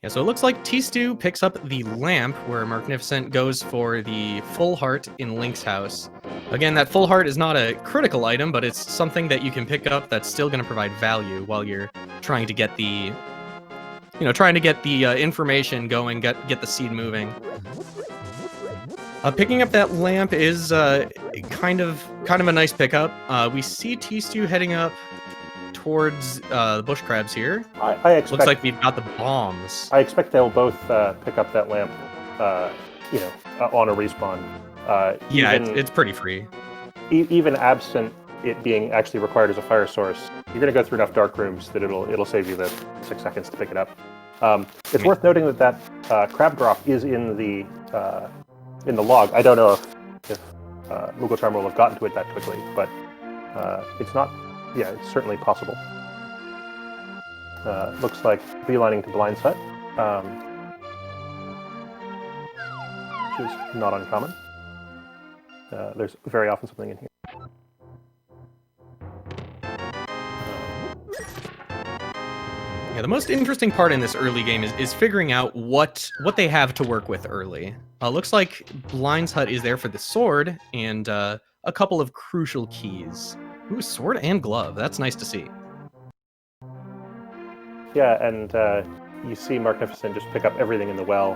Yeah, so it looks like tstew picks up the lamp where Marcnificent goes for the full heart in Link's house. Again, that full heart is not a critical item, but it's something that you can pick up that's still going to provide value while you're trying to get the, information going, get the seed moving. Picking up that lamp is kind of a nice pickup. We see tstew heading up towards the bush crabs here. I expect, looks like we've got the bombs. I expect they'll both pick up that lamp, on a respawn. Yeah, it's pretty free. Even absent it being actually required as a fire source, you're going to go through enough dark rooms that it'll save you the 6 seconds to pick it up. It's worth noting that crab drop is in the log. I don't know if Moogle Charmer will have gotten to it that quickly, but it's not. Yeah, it's certainly possible. Looks like beelining to Blind's Hut, which is not uncommon. There's very often something in here. Yeah, the most interesting part in this early game is figuring out what they have to work with early. Looks like Blind's Hut is there for the sword and a couple of crucial keys. Ooh, sword and glove. That's nice to see. Yeah, and you see Marcnificent just pick up everything in the well,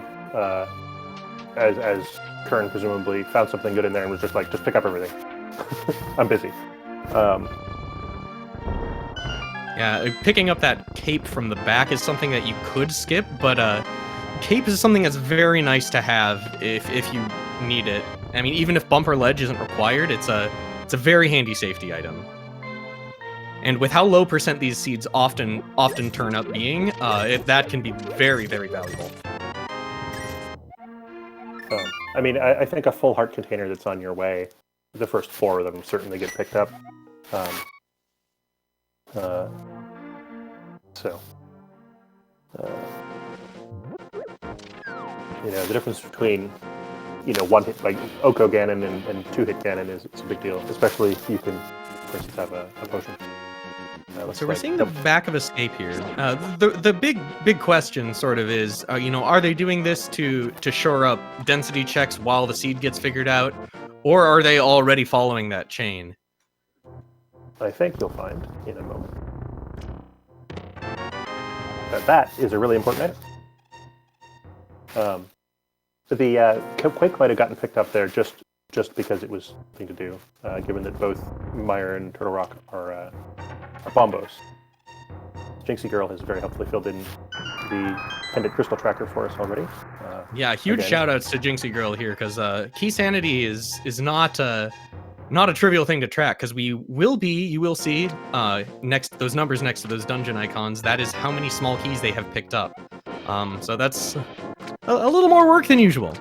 as Kern presumably found something good in there and was just like, just pick up everything. I'm busy. Yeah, picking up that cape from the back is something that you could skip, but cape is something that's very nice to have if you need it. I mean, even if bumper ledge isn't required, it's a very handy safety item. And with how low percent these seeds often turn up being, that can be very, very valuable. I mean, I think a full heart container that's on your way, the first 4 of them certainly get picked up. The difference between, one hit, like Oko Ganon and 2-hit Ganon it's a big deal, especially if you can, for instance, have a potion. So we're seeing the back of Escape here. The big question sort of is, are they doing this to shore up density checks while the seed gets figured out, or are they already following that chain? I think you'll find in a moment that is a really important item. The Quake might have gotten picked up there just because it was something to do, given that both Meyer and Turtle Rock are bombos. Jinxie Girl has very helpfully filled in the Pendant Crystal Tracker for us already. Yeah, huge shout-outs to Jinxie Girl here, because Key Sanity is not a trivial thing to track, because you will see those numbers next to those dungeon icons. That is how many small keys they have picked up. So that's a little more work than usual.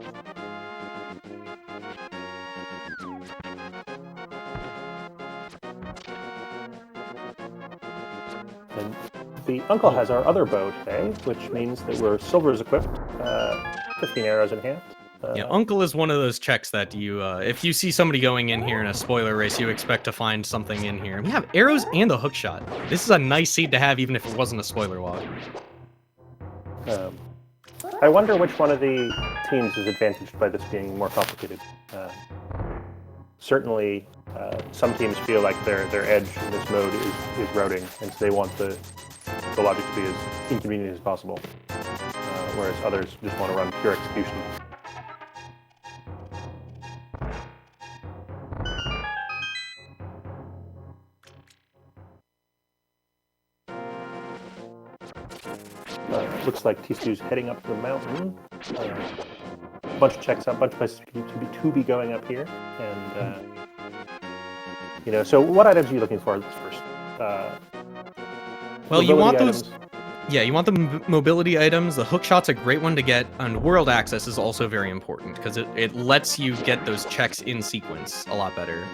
And the Uncle has our other bow today, which means that we're Silver's equipped, 15 arrows in hand. Yeah, Uncle is one of those checks that you, if you see somebody going in here in a spoiler race, you expect to find something in here. We have arrows and a hook shot. This is a nice seed to have, even if it wasn't a spoiler walk. I wonder which one of the teams is advantaged by this being more complicated. Certainly, some teams feel like their edge in this mode is routing, and so they want the logic to be as inconvenient as possible, whereas others just want to run pure execution. Looks like tstew's heading up the mountain. A bunch of checks up, a bunch of places to be going up here, and So, what items are you looking for first? Well, you want those. Yeah, you want the mobility items. The hook shot's a great one to get, and world access is also very important because it lets you get those checks in sequence a lot better.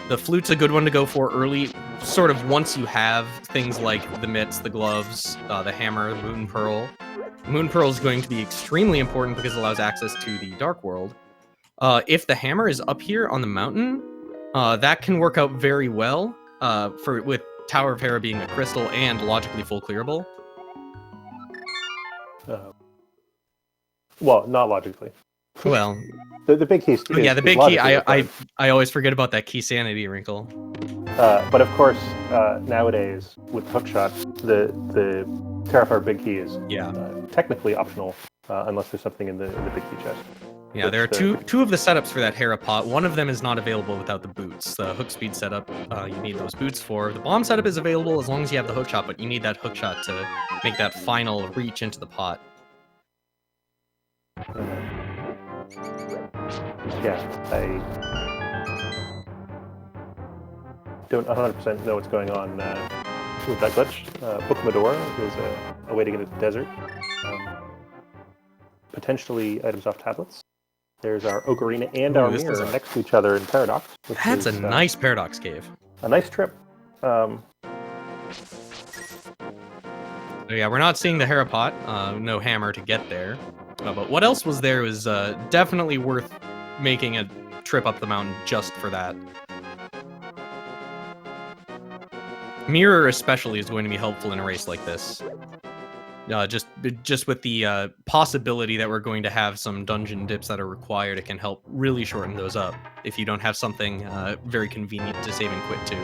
The flute's a good one to go for early, sort of once you have things like the mitts, the gloves, the hammer, the Moon Pearl. Moon Pearl is going to be extremely important because it allows access to the Dark World. If the hammer is up here on the mountain, that can work out very well with Tower of Hera being a crystal and logically full clearable. Well, not logically. Well, The big key is yeah, the is big key. logically required. I always forget about that key sanity wrinkle. But of course, nowadays with hookshot, the Terraform big key is technically optional unless there's something in the big key chest. Yeah, there are two of the setups for that Hera pot. One of them is not available without the boots. The hook speed setup, you need those boots for. The bomb setup is available as long as you have the hookshot, but you need that hookshot to make that final reach into the pot. Yeah, I don't 100% know what's going on with that glitch. Book Medora is a way to get into the desert. Potentially items off tablets. There's our Ocarina and our mirror next to each other in Paradox. That's a nice Paradox cave. A nice trip. So yeah, we're not seeing the Hera pot. No hammer to get there. But what else was there was definitely worth making a trip up the mountain just for that. Mirror especially is going to be helpful in a race like this. Just with the possibility that we're going to have some dungeon dips that are required, it can help really shorten those up if you don't have something very convenient to save and quit to.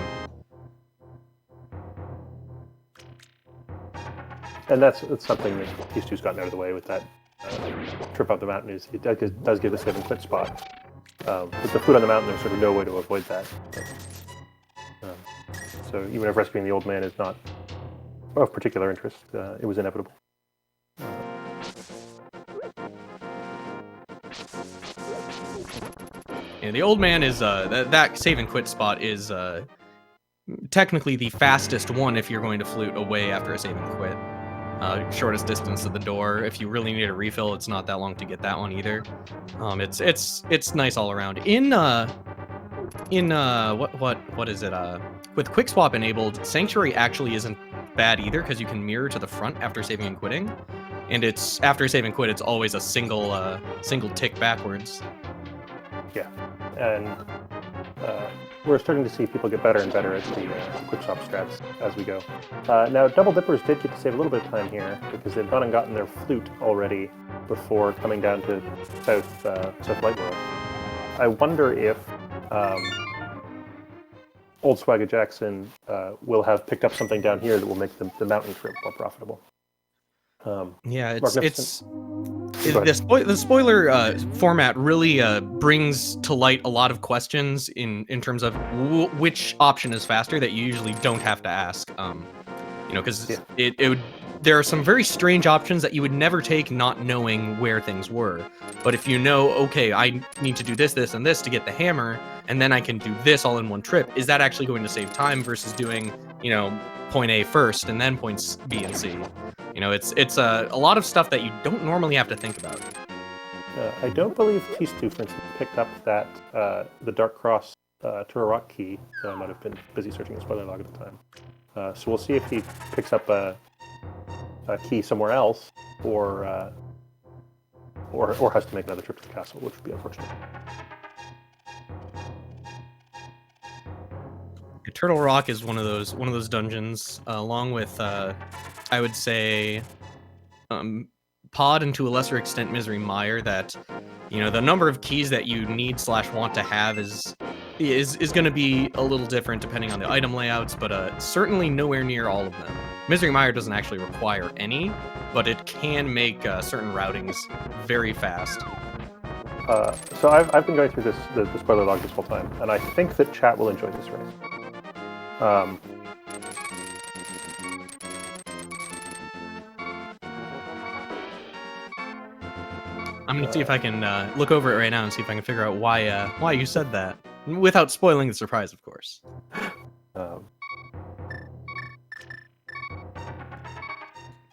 And that's something that tstew's gotten out of the way with that trip up the mountain. Is it does give a save and quit spot. With the food on the mountain, there's sort of no way to avoid that. So even if rescuing the old man is not of particular interest, it was inevitable. Yeah, the old man is that save and quit spot is technically the fastest one if you're going to flute away after a save and quit. Shortest distance to the door. If you really need a refill, it's not that long to get that one either. It's nice all around. What is it? With quick swap enabled, Sanctuary actually isn't bad either because you can mirror to the front after saving and quitting, and it's after save and quit. It's always a single tick backwards. Yeah, and we're starting to see people get better and better at the quick swap strats as we go. Now, Double Dippers did get to save a little bit of time here because they've gone and gotten their flute already before coming down to South Light World. I wonder if Old Swagger Jackson will have picked up something down here that will make the mountain trip more profitable. Yeah, the spoiler format really brings to light a lot of questions in terms of which option is faster that you usually don't have to ask. Because there are some very strange options that you would never take not knowing where things were. But if you know, okay, I need to do this, this, and this to get the hammer, and then I can do this all in one trip, is that actually going to save time versus doing, point A first and then points B and C? It's a lot of stuff that you don't normally have to think about. I don't believe tstew, for instance, picked up that the Dark Cross Turtle Rock key. I might have been busy searching the spoiler log at the time. So we'll see if he picks up a key somewhere else, or has to make another trip to the castle, which would be unfortunate. Turtle Rock is one of those dungeons, along with I would say Pod, and to a lesser extent Misery Mire, that the number of keys that you need / want to have is going to be a little different depending on the item layouts, but certainly nowhere near all of them. Misery Mire doesn't actually require any, but it can make certain routings very fast. So I've been going through the spoiler log this whole time, and I think that chat will enjoy this race. I'm going to see if I can look over it right now and see if I can figure out why you said that, without spoiling the surprise, of course.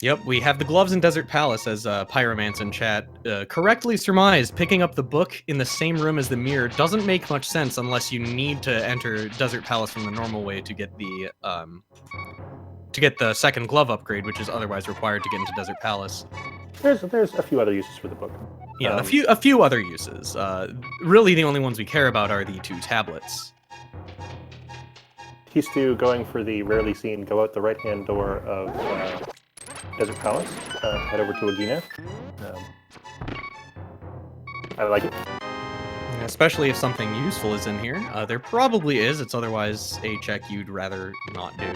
Yep, we have the gloves in Desert Palace, as Pyromance in chat correctly surmised. Picking up the book in the same room as the mirror doesn't make much sense unless you need to enter Desert Palace from the normal way to get the second glove upgrade, which is otherwise required to get into Desert Palace. There's a few other uses for the book. Yeah, a few other uses. Really, the only ones we care about are the 2 tablets. tstew going for the rarely seen go out the right-hand door of Desert Palace, head over to Agina. I like it. Especially if something useful is in here. There probably is. It's otherwise a check you'd rather not do.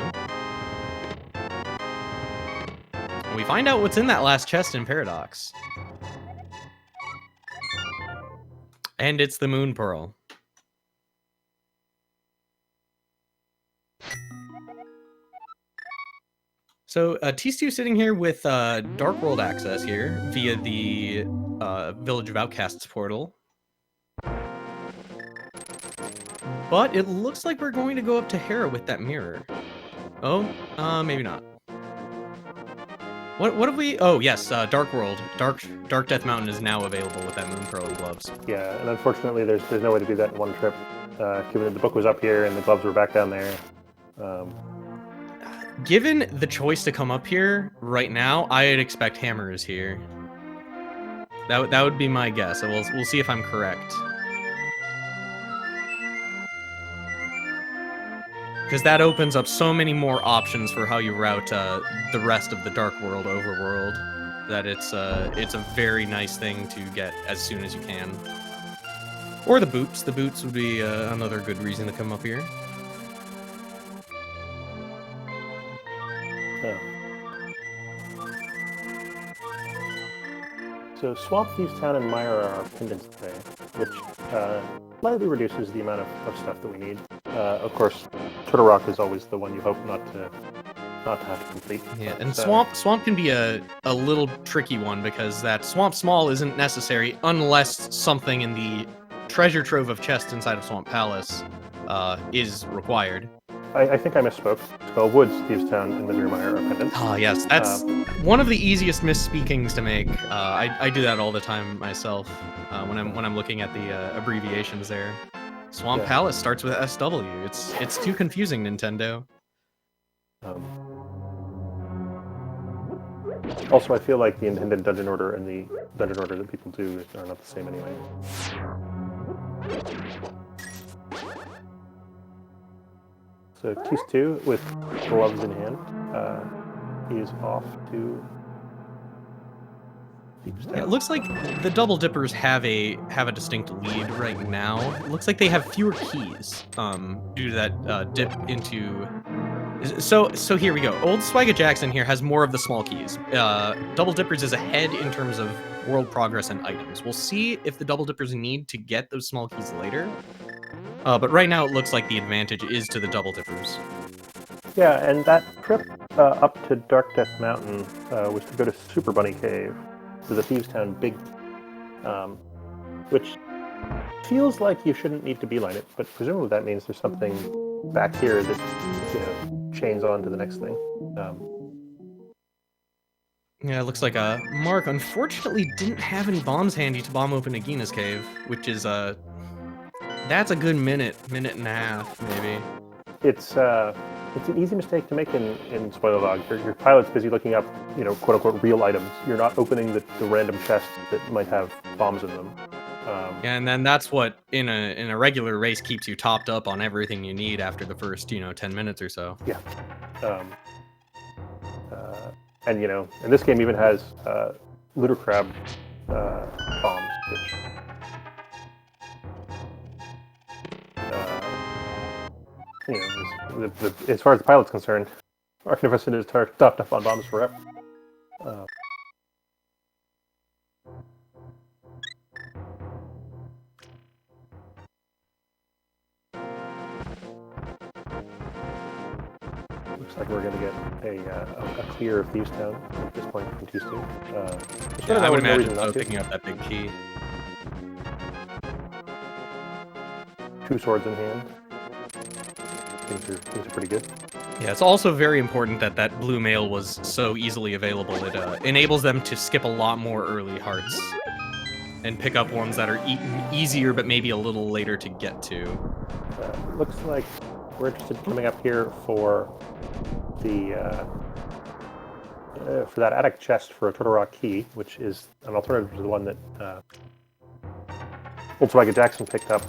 We find out what's in that last chest in Paradox. And it's the Moon Pearl. So tstew sitting here with Dark World access here via the Village of Outcasts portal. But it looks like we're going to go up to Hera with that mirror. Oh, maybe not. What have we? Oh yes, Dark World, Dark Death Mountain is now available with that Moon Pearl and gloves. Yeah, and unfortunately, there's no way to do that in one trip, given that the book was up here and the gloves were back down there. Given the choice to come up here right now, I'd expect Hammer is here. That would be my guess. We'll see if I'm correct. Because that opens up so many more options for how you route the rest of the Dark World overworld, that it's a very nice thing to get as soon as you can. Or the boots. The boots would be another good reason to come up here. So Swamp, Thieves Town, and Mire are our pendants today, which slightly reduces the amount of stuff that we need. Of course, Turtle Rock is always the one you hope not to have to complete. Yeah, and Swamp can be a little tricky one, because that Swamp Small isn't necessary unless something in the treasure trove of chests inside of Swamp Palace is required. I think I misspoke. 12 Woods, Thieves Town, and Misery Mire are pendants. Ah, yes, that's one of the easiest misspeakings to make. I do that all the time myself when I'm looking at the abbreviations there. Swamp Palace starts with SW. It's too confusing, Nintendo. Also, I feel like the intended dungeon order and the dungeon order that people do are not the same anyway. So tstew with gloves in hand is off to Thieves Town. Yeah, it looks like the Double Dippers have a distinct lead right now. It looks like they have fewer keys due to that dip into. So here we go. Old Swagga Jackson here has more of the small keys. Double Dippers is ahead in terms of world progress and items. We'll see if the Double Dippers need to get those small keys later. But right now it looks like the advantage is to the Double Dippers. Yeah, and that trip up to Dark Death Mountain was to go to Super Bunny Cave, to the Thieves Town Big, which feels like you shouldn't need to beeline it, but presumably that means there's something back here that chains on to the next thing. Yeah, it looks like Mark unfortunately didn't have any bombs handy to bomb open Agina's cave, which is that's a good minute and a half, maybe. It's an easy mistake to make in Spoiler Log. Your pilot's busy looking up, quote unquote real items. You're not opening the random chests that might have bombs in them. Yeah, and then that's what in a regular race keeps you topped up on everything you need after the first 10 minutes or so. Yeah. And and this game even has Looter Crab bombs, which as far as the pilot's concerned, Marcnificent is topped up on bombs forever. Looks like we're going to get a clear of Thieves Town at this point from tstew. I would imagine so, picking up that big key. 2 swords in hand. Things are pretty good. Yeah, it's also very important that that blue mail was so easily available. It enables them to skip a lot more early hearts and pick up ones that are easier but maybe a little later to get to. Looks like we're interested in coming up here for the for that attic chest for a Turtle Rock key, which is an alternative to the one that Old Swagga Jackson picked up.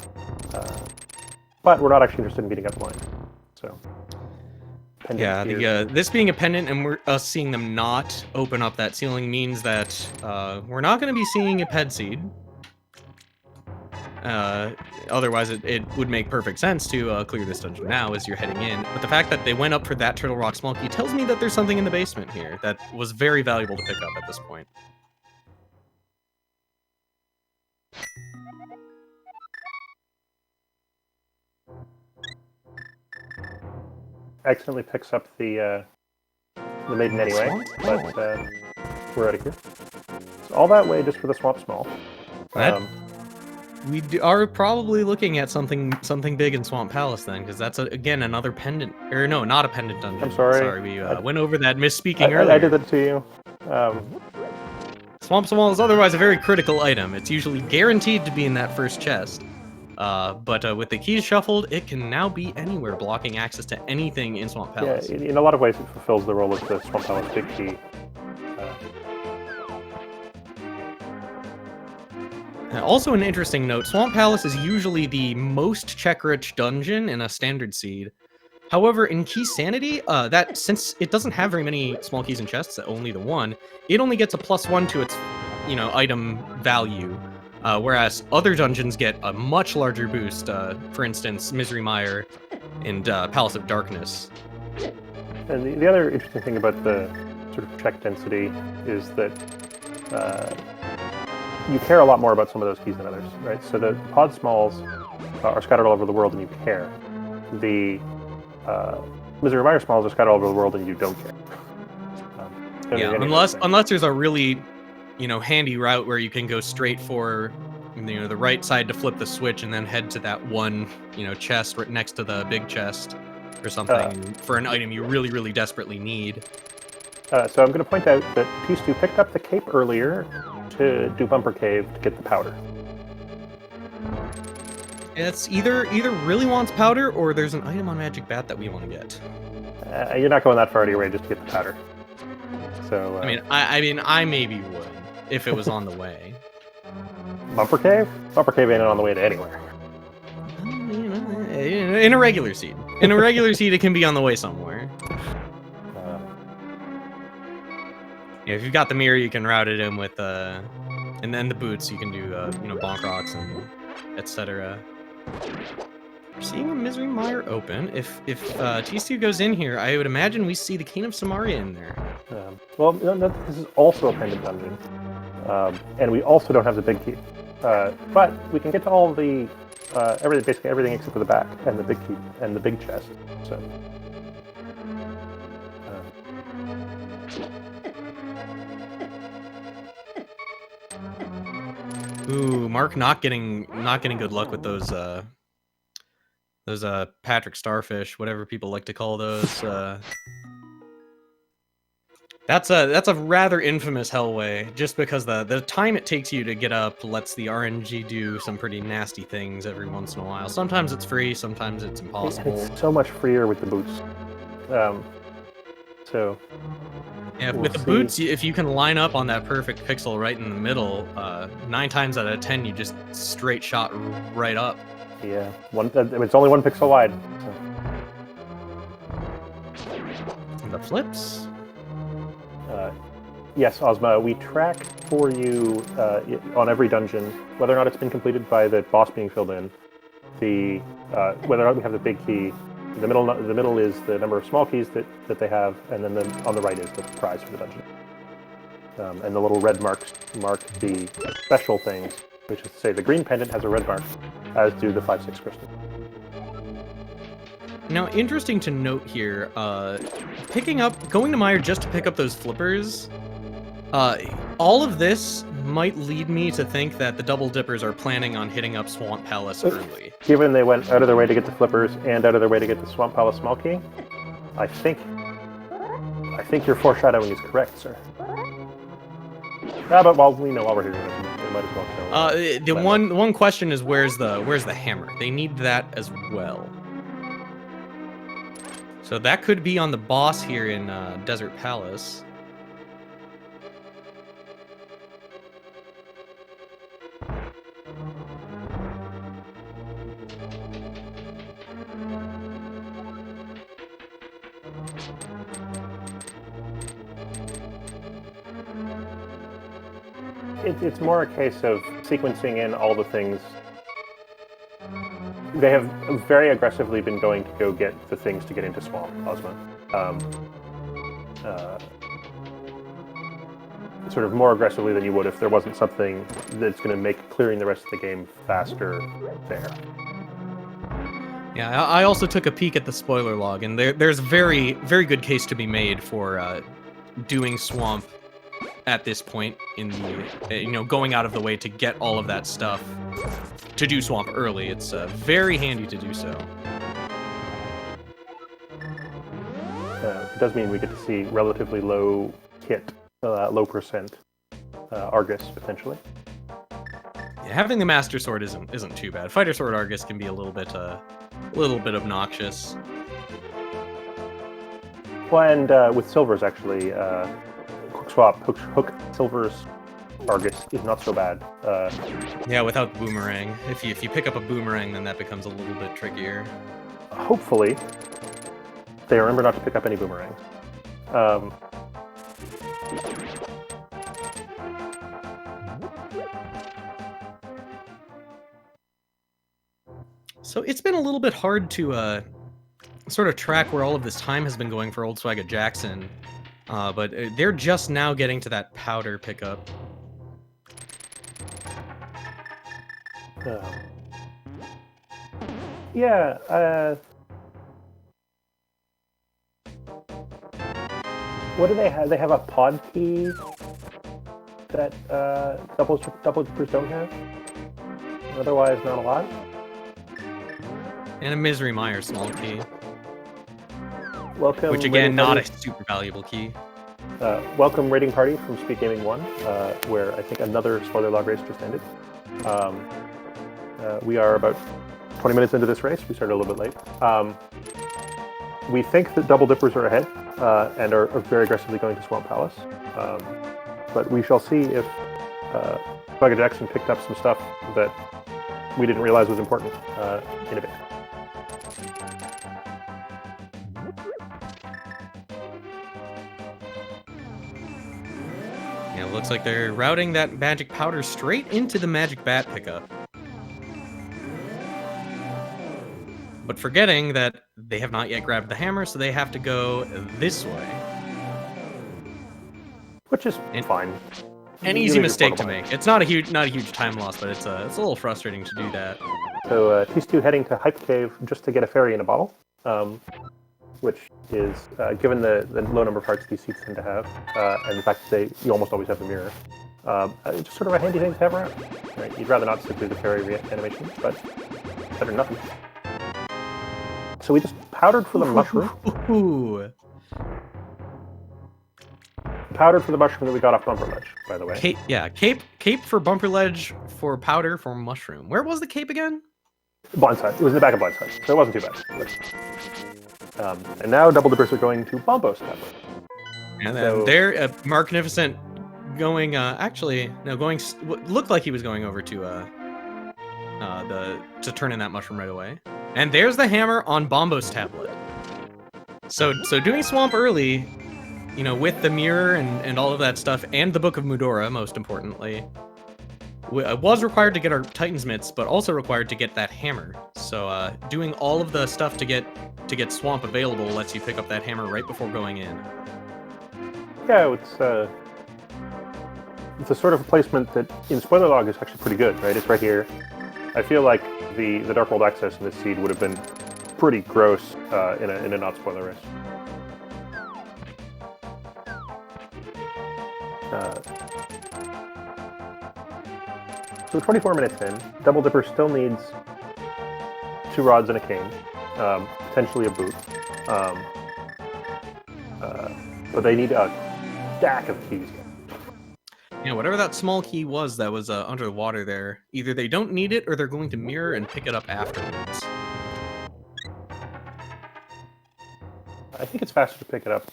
But we're not actually interested in beating up line. So pendant Yeah, here. this being a pendant and us seeing them not open up that ceiling means that we're not going to be seeing a ped seed. Otherwise, it would make perfect sense to clear this dungeon now as you're heading in. But the fact that they went up for that Turtle Rock small key tells me that there's something in the basement here that was very valuable to pick up at this point. Accidentally picks up the maiden anyway, but we're out of here. So all that way just for the swamp small. We are probably looking at something big in Swamp Palace then, because that's again another pendant, or no, not a pendant dungeon. I'm sorry. Sorry, we went over that misspeaking earlier. I did that to you. Swamp Small is otherwise a very critical item. It's usually guaranteed to be in that first chest. But with the keys shuffled, it can now be anywhere, blocking access to anything in Swamp Palace. Yeah, in a lot of ways it fulfills the role of the Swamp Palace big key. Also an interesting note, Swamp Palace is usually the most check-rich dungeon in a standard seed. However, in Key Sanity, that since it doesn't have very many small keys and chests, only the one, it only gets a +1 to its, item value. Whereas other dungeons get a much larger boost, for instance, Misery Mire and Palace of Darkness. And the other interesting thing about the sort of check density is that you care a lot more about some of those keys than others, right? So the pod smalls are scattered all over the world and you care. The Misery Mire smalls are scattered all over the world and you don't care. Yeah, unless there's a really, handy route where you can go straight for, the right side to flip the switch and then head to that one, chest right next to the big chest or something for an item you really, really desperately need. So I'm going to point out that tstew picked up the cape earlier to do Bumper Cave to get the powder. It's either really wants powder or there's an item on Magic Bat that we want to get. You're not going that far out of your way just to get the powder. So I maybe would if it was on the way. Bumper Cave? Bumper Cave ain't on the way to anywhere. In a regular seed. In a regular seed, it can be on the way somewhere. If you've got the mirror, you can route it in with, and then the boots, you can do, bonk rocks and etc. We're seeing a Misery Mire open. If tstew goes in here, I would imagine we see the Cane of Samaria in there. Well, this is also a pendant dungeon, and we also don't have the big key. But we can get to all the basically everything except for the back and the big key and the big chest. So. Ooh, Mark not getting good luck with those Patrick Starfish, whatever people like to call those. That's a rather infamous Hellway, just because the time it takes you to get up lets the RNG do some pretty nasty things every once in a while. Sometimes it's free, sometimes it's impossible. It's so much freer with the boots. So. Yeah, with the boots, if you can line up on that perfect pixel right in the middle, 9 times out of 10 you just straight shot right up. Yeah, it's only 1 pixel wide. So. The flips. Yes, Ozma, we track for you on every dungeon whether or not it's been completed by the boss being filled in, whether or not we have the big key. The middle is the number of small keys that they have, and then on the right is the prize for the dungeon. And the little red marks mark the special things, which is to say the green pendant has a red mark, as do the 5-6 crystals. Now, interesting to note here, going to Mire just to pick up those flippers, all of this might lead me to think that the Double Dippers are planning on hitting up Swamp Palace early. Given they went out of their way to get the flippers and out of their way to get the Swamp Palace small key, I think your foreshadowing is correct, sir. But while we're here, we might as well kill. The one question is where's the hammer? They need that as well. So that could be on the boss here in Desert Palace. It's more a case of sequencing in all the things. They have very aggressively been going to go get the things to get into Swamp Ozma. Sort of more aggressively than you would if there wasn't something that's going to make clearing the rest of the game faster there. Yeah, I also took a peek at the spoiler log, and there's very, very good case to be made for doing Swamp at this point in the, going out of the way to get all of that stuff to do Swamp early. It's very handy to do so. It does mean we get to see relatively low hit, low percent Argus potentially. Yeah, having the Master Sword isn't too bad. Fighter Sword Argus can be a little bit obnoxious. Well, and with Silvers actually, quick swap hook Silvers Argus is not so bad. Yeah, without the boomerang. If you pick up a boomerang, then that becomes a little bit trickier. Hopefully, they remember not to pick up any boomerangs. So it's been a little bit hard to sort of track where all of this time has been going for Old Swagga Jackson, but they're just now getting to that powder pickup. Yeah. What do they have? They have a pod key that double dippers don't have. Otherwise, not a lot. And a Misery Mire small key. Welcome. Which again, not a super valuable key. Welcome raiding party from SpeedGaming 1, where I think another spoiler log race just ended. We are about 20 minutes into this race. We started a little bit late. We think that double dippers are ahead and are very aggressively going to Swamp Palace. But we shall see if Swagga Jackson picked up some stuff that we didn't realize was important in a bit. Yeah, it looks like they're routing that magic powder straight into the magic bat pickup. But forgetting that they have not yet grabbed the hammer, so they have to go this way. Which is fine. An easy mistake to make. It's not a huge time loss, but it's a little frustrating to do that. So tstew heading to Hype Cave just to get a fairy in a bottle, which is, given the low number of hearts these seats tend to have, and the fact that you almost always have the mirror, just sort of a handy thing to have around. Right? You'd rather not sit through the fairy animation, but better than nothing. So we just powdered for the mushroom. Powdered for the mushroom that we got off Bumper Ledge, by the way. Cape for Bumper Ledge for powder for mushroom. Where was the cape again? Blindside. It was in the back of Blindside, so it wasn't too bad. And now double dippers are going to Bombos Tablet. And then there, Marcnificent going, looked like he was going over to turn in that mushroom right away. And there's the hammer on Bombos Tablet. So doing Swamp early, with the mirror and all of that stuff, and the Book of Mudora, most importantly, was required to get our Titan's Mitts, but also required to get that hammer. So doing all of the stuff to get Swamp available lets you pick up that hammer right before going in. Yeah, it's a sort of a placement that in spoiler log is actually pretty good, right? It's right here. I feel like the Dark World access in this seed would have been pretty gross in a not spoiler race. So 24 minutes in, Double Dipper still needs 2 rods and a cane, potentially a boot. But they need a stack of keys. Yeah, whatever that small key was that was under the water there, either they don't need it or they're going to mirror and pick it up afterwards. I think it's faster to pick it up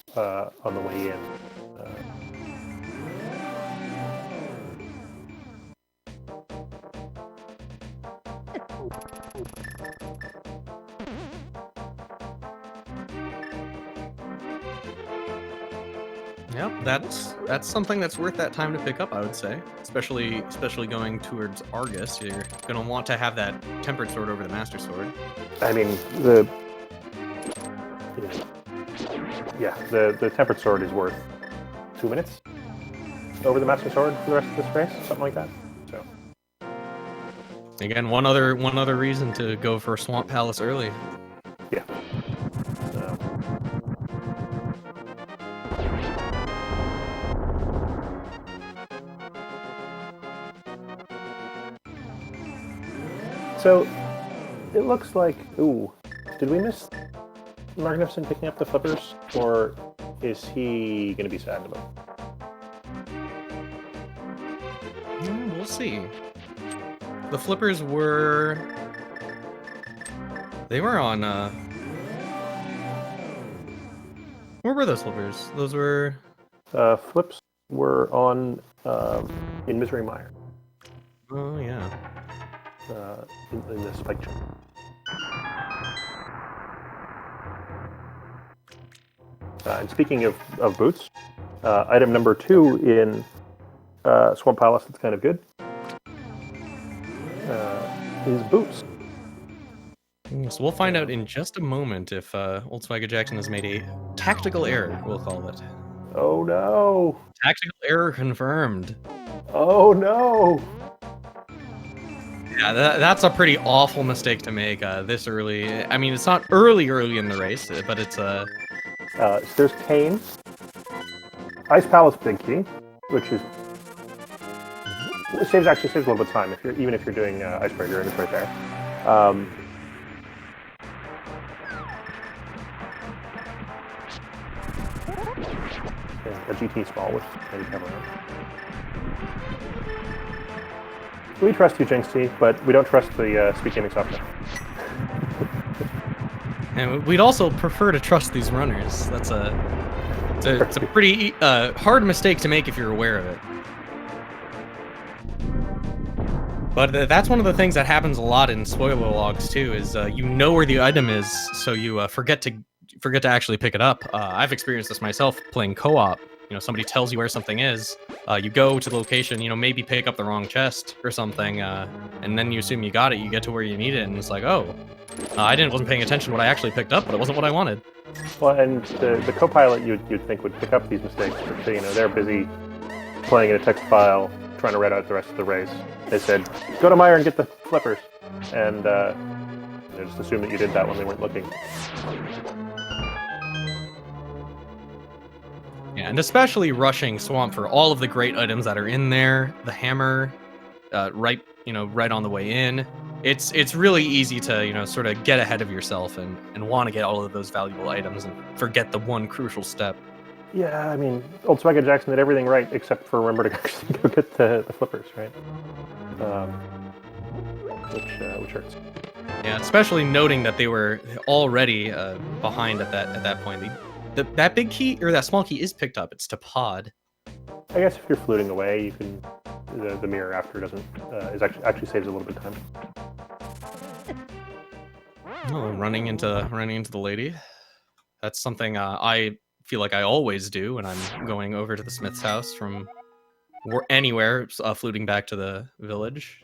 on the way in. Yep, that's something that's worth that time to pick up, I would say. Especially going towards Argus, you're gonna want to have that tempered sword over the master sword. I mean, the tempered sword is worth 2 minutes over the master sword for the rest of this race, something like that. So again, one other reason to go for Swamp Palace early. Yeah. So it looks like, ooh, did we miss Marcnificent picking up the flippers, or is he going to be sad about it? We'll see. The flippers were... They were on, Where were those flippers? Those were... Flips were on in Misery Mire. Oh, yeah. In the spike chip. And speaking of boots, item number 2 in Swamp Palace that's kind of good is boots. So we'll find out in just a moment if Old Swagger Jackson has made a tactical error, we'll call it. Oh no! Tactical error confirmed. Oh no! Yeah, that's a pretty awful mistake to make this early. I mean, it's not early in the race, but it's there's Kane, Ice Palace Big Key, which is saves a little bit of time even if you're doing Icebreaker, and it's right there. A GT small with maybe camera. We trust you, Jinxie, but we don't trust the SpeedGaming software. And we'd also prefer to trust these runners. It's a pretty hard mistake to make if you're aware of it. But that's one of the things that happens a lot in spoiler logs too. Is you know where the item is, so you forget to actually pick it up. I've experienced this myself playing co-op. You know, somebody tells you where something is, you go to the location, you know, maybe pick up the wrong chest or something, and then you assume you got it, you get to where you need it, and it's like, oh, I wasn't paying attention to what I actually picked up, but it wasn't what I wanted. Well, and the co-pilot you'd think would pick up these mistakes, but you know, they're busy playing in a text file, trying to write out the rest of the race. They said, go to Mire and get the flippers, and they just assumed that you did that when they weren't looking. Yeah, and especially rushing Swamp for all of the great items that are in there. The hammer, right on the way in. It's really easy to, you know, sort of get ahead of yourself and want to get all of those valuable items and forget the one crucial step. Yeah, I mean, Old Swagger Jackson did everything right except for remember to actually go get the flippers, right? Which hurts. Yeah, especially noting that they were already behind at that point. That big key, or that small key, is picked up. It's to pod. I guess if you're fluting away, you can the mirror after doesn't actually saves a little bit of time. Oh, running into the lady. That's something I feel like I always do when I'm going over to the Smith's house from anywhere, fluting back to the village.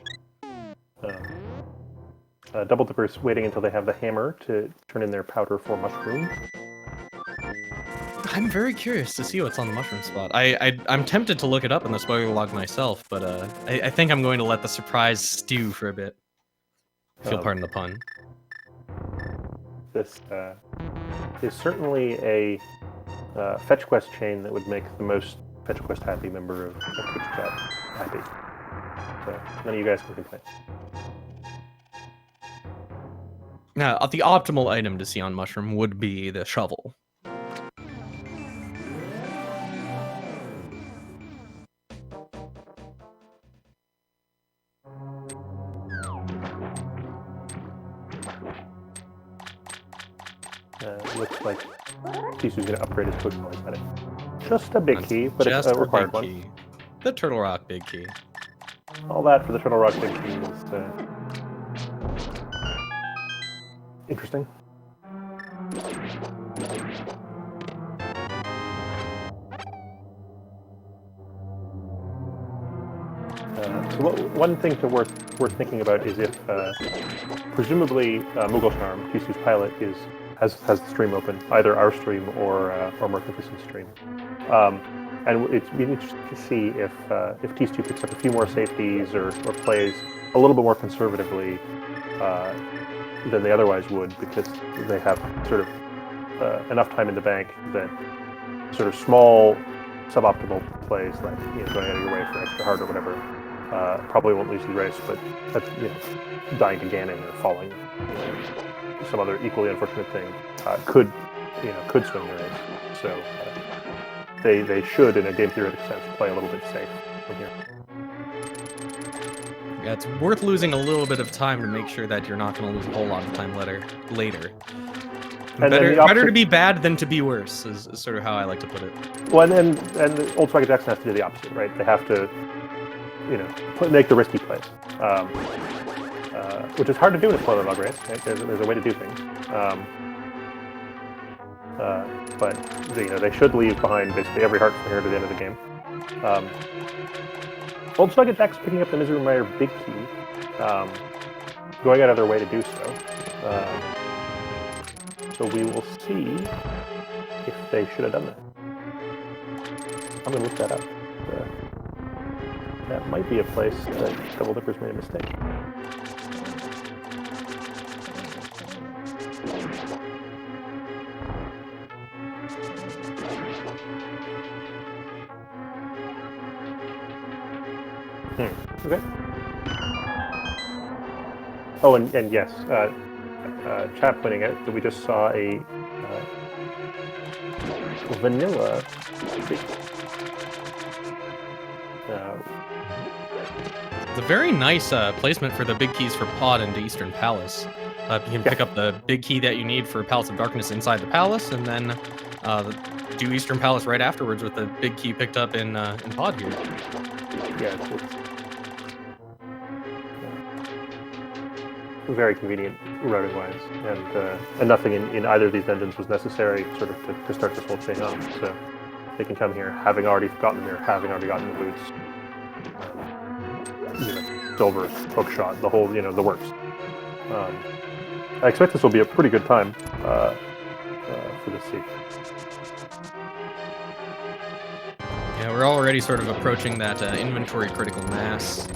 Double dippers waiting until they have the hammer to turn in their powder for mushroom. I'm very curious to see what's on the mushroom spot. I'm tempted to look it up in the spoiler log myself, but I think I'm going to let the surprise stew for a bit. If you'll pardon the pun. This is certainly a fetch quest chain that would make the most fetch quest happy member of Twitch chat happy. So none of you guys can complain. Now, the optimal item to see on mushroom would be the shovel. Looks like Jisu's going to upgrade his Pokemon aesthetic. Just a big key, but it's a required one. Key. The Turtle Rock big key. All that for the Turtle Rock big key is interesting. So one thing worth thinking about is if presumably Mughal Q2's pilot has the stream open, either our stream or Marcnificent stream, and it's be interesting to see if tstew picks up a few more safeties or plays a little bit more conservatively than they otherwise would, because they have sort of enough time in the bank that sort of small suboptimal plays, like going out of your way for extra hard or whatever, probably won't lose the race, but dying to Ganning or falling, some other equally unfortunate thing could swing the race. So they should, in a game theoretic sense, play a little bit safe from here. Yeah, it's worth losing a little bit of time to make sure that you're not going to lose a whole lot of time later. And better to be bad than to be worse is sort of how I like to put it. Well, and Old Swagger Jackson has to do the opposite, right? They have to, make the risky plays, which is hard to do in a spoiler log race. Right? There's a way to do things, but they should leave behind basically every heart from here to the end of the game. Old Swagger Jack's picking up the Misery Meyer big key, going out of their way to do so. So we will see if they should have done that. I'm going to look that up. That might be a place that Double Dippers made a mistake. Okay. Oh, and yes, chat pointing out that we just saw a vanilla. It's a very nice placement for the big keys for Pod into Eastern Palace. You can pick up the big key that you need for Palace of Darkness inside the palace, and then do Eastern Palace right afterwards with the big key picked up in Pod here. Yeah, it's very convenient routing-wise, and nothing in either of these dungeons was necessary sort of to start this whole chain off. So they can come here, having already gotten there, having already gotten the boots, silver, hookshot, the whole, the works. I expect this will be a pretty good time for this seat. Yeah, we're already sort of approaching that inventory critical mass.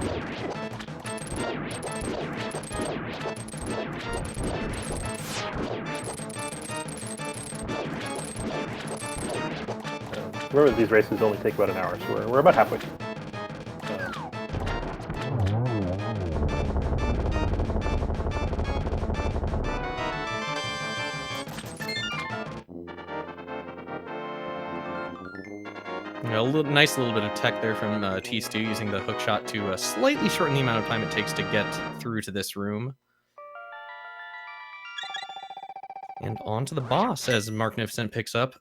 Remember, these races only take about an hour, so we're about halfway. Nice little bit of tech there from tstew, using the hookshot to slightly shorten the amount of time it takes to get through to this room. And on to the boss, as Marcnificent picks up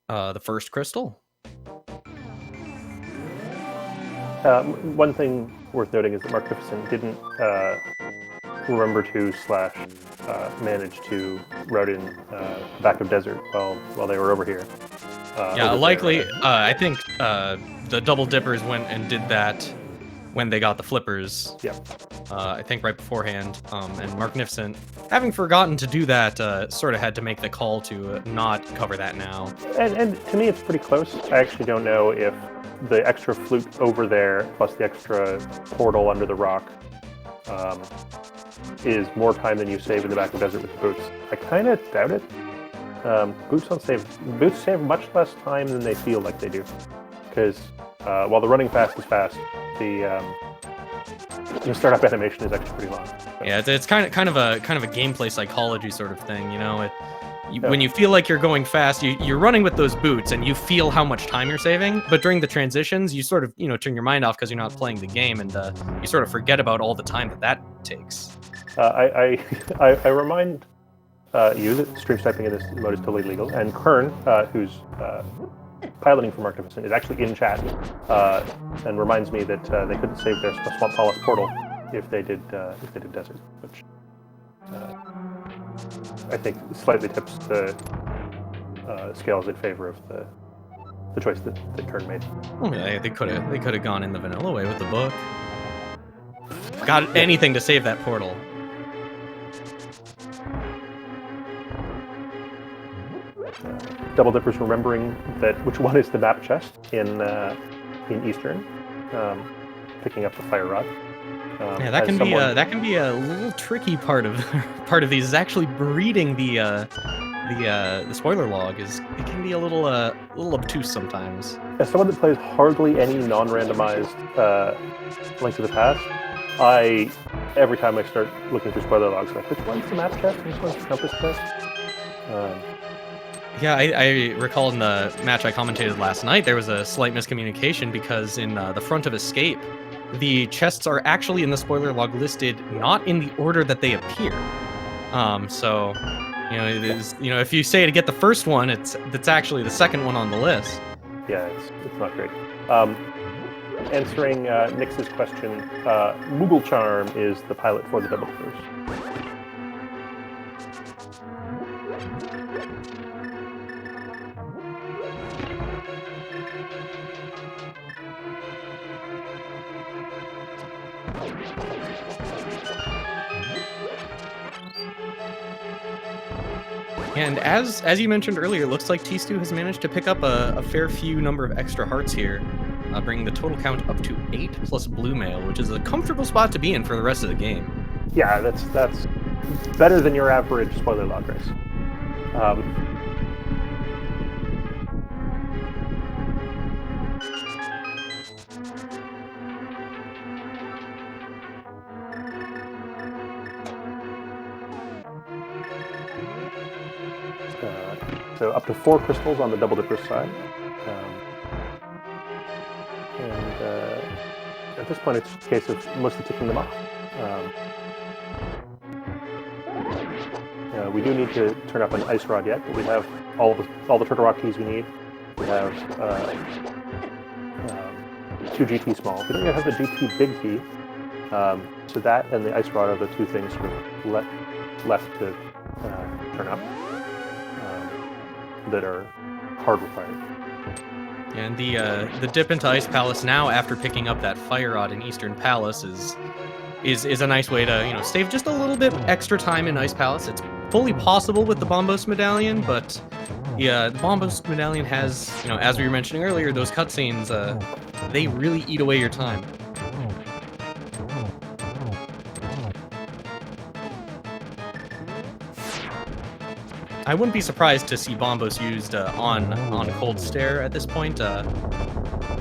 the first crystal. One thing worth noting is that Marcnificent didn't remember to / manage to route in back of desert while they were over here. Yeah, likely. I think the Double Dippers went and did that when they got the flippers. Yeah. I think right beforehand. And Marcnificent, having forgotten to do that, sort of had to make the call to not cover that now. And to me, it's pretty close. I actually don't know if the extra flute over there plus the extra portal under the rock is more time than you save in the back of the desert with the boots. I kind of doubt it. Boots save much less time than they feel like they do, because while the running fast is fast, the startup animation is actually pretty long. So. Yeah, it's kind of a gameplay psychology sort of thing, when you feel like you're going fast, you're running with those boots and you feel how much time you're saving, but during the transitions, you sort of turn your mind off because you're not playing the game, and you sort of forget about all the time that takes. I remind you that stream sniping in this mode is totally legal, and Kern, who's piloting for Marcnificent, is actually in chat and reminds me that they couldn't save their Swamp Palace portal if they did desert, which I think slightly tips the scales in favor of the choice that Kern made. Oh yeah, they could have gone in the vanilla way with the book. got anything to save that portal. Double Dipper's remembering that which one is the map chest in Eastern, picking up the fire rod. Yeah, that can be a little tricky part of these. Is actually reading the spoiler log it can be a little obtuse sometimes. As someone that plays hardly any non-randomized Link to the Past, every time I start looking through spoiler logs, I'm like, which one's the map chest and which one's the compass chest? Yeah, I recall in the match I commentated last night, there was a slight miscommunication because in the front of Escape, the chests are actually in the spoiler log listed not in the order that they appear. So, it is, if you say to get the first one, that's actually the second one on the list. Yeah, it's not great. Answering Nix's question, Moogle Charm is the pilot for the Double Dippers. And as you mentioned earlier, it looks like tstew has managed to pick up a fair few number of extra hearts here, bringing the total count up to 8 plus blue mail, which is a comfortable spot to be in for the rest of the game. Yeah, that's better than your average spoiler log race. So up to 4 crystals on the Double Dipper side. And at this point, it's just a case of mostly ticking them off. We do need to turn up an ice rod yet, but we have all the Turtle Rock keys we need. We have 2 GT small. We don't yet have the GT big key. So that and the ice rod are the 2 things sort of left to turn up. That are hard required. And the dip into Ice Palace now, after picking up that fire rod in Eastern Palace, is a nice way to save just a little bit extra time in Ice Palace. It's fully possible with the Bombos Medallion, but yeah, the Bombos Medallion has as we were mentioning earlier, those cutscenes they really eat away your time. I wouldn't be surprised to see Bombos used on Cold Stare at this point.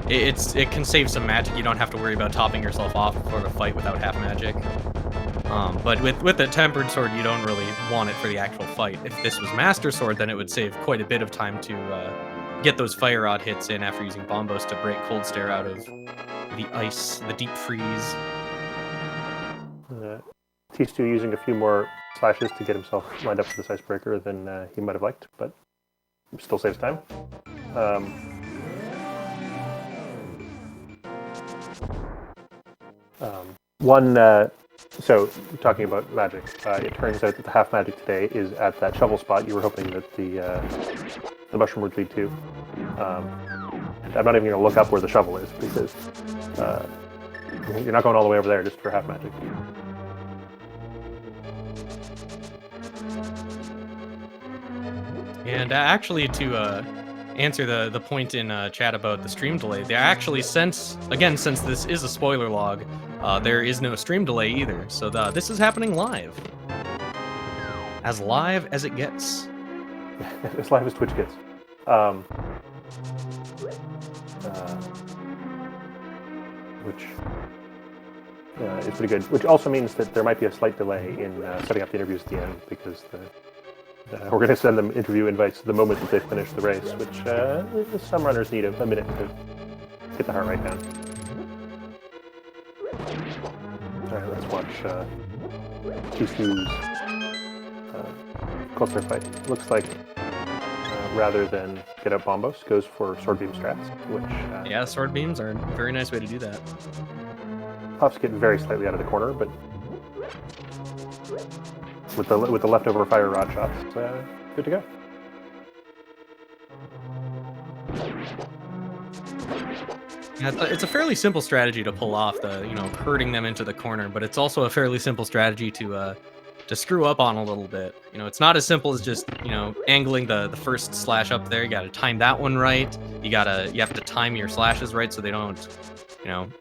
It can save some magic. You don't have to worry about topping yourself off before the fight without half magic. But with the Tempered Sword, you don't really want it for the actual fight. If this was Master Sword, then it would save quite a bit of time to get those Fire Rod hits in after using Bombos to break Cold Stare out of the ice, the deep freeze. tstew using a few more slashes to get himself lined up for this icebreaker than he might have liked, but still saves time. So talking about magic, it turns out that the half magic today is at that shovel spot you were hoping that the mushroom would lead to. And I'm not even going to look up where the shovel is because you're not going all the way over there just for half magic. And actually, to answer the point in chat about the stream delay, they actually, since this is a spoiler log, there is no stream delay either. So this is happening live. As live as it gets. As live as Twitch gets. Which is pretty good. Which also means that there might be a slight delay in setting up the interviews at the end, because we're going to send them interview invites the moment that they finish the race, which some runners need a minute to get the heart rate down. Alright, let's watch tstew's Cold Stare fight. Looks like rather than get out Bombos, goes for Sword Beam strats, which... yeah, Sword Beams are a very nice way to do that. Puffs get very slightly out of the corner, but with the leftover Fire Rod shots, good to go. Yeah, it's a fairly simple strategy to pull off the, herding them into the corner, but it's also a fairly simple strategy to screw up on a little bit. It's not as simple as just, angling the first slash up there. You got to time that one right. You have to time your slashes right so they don't,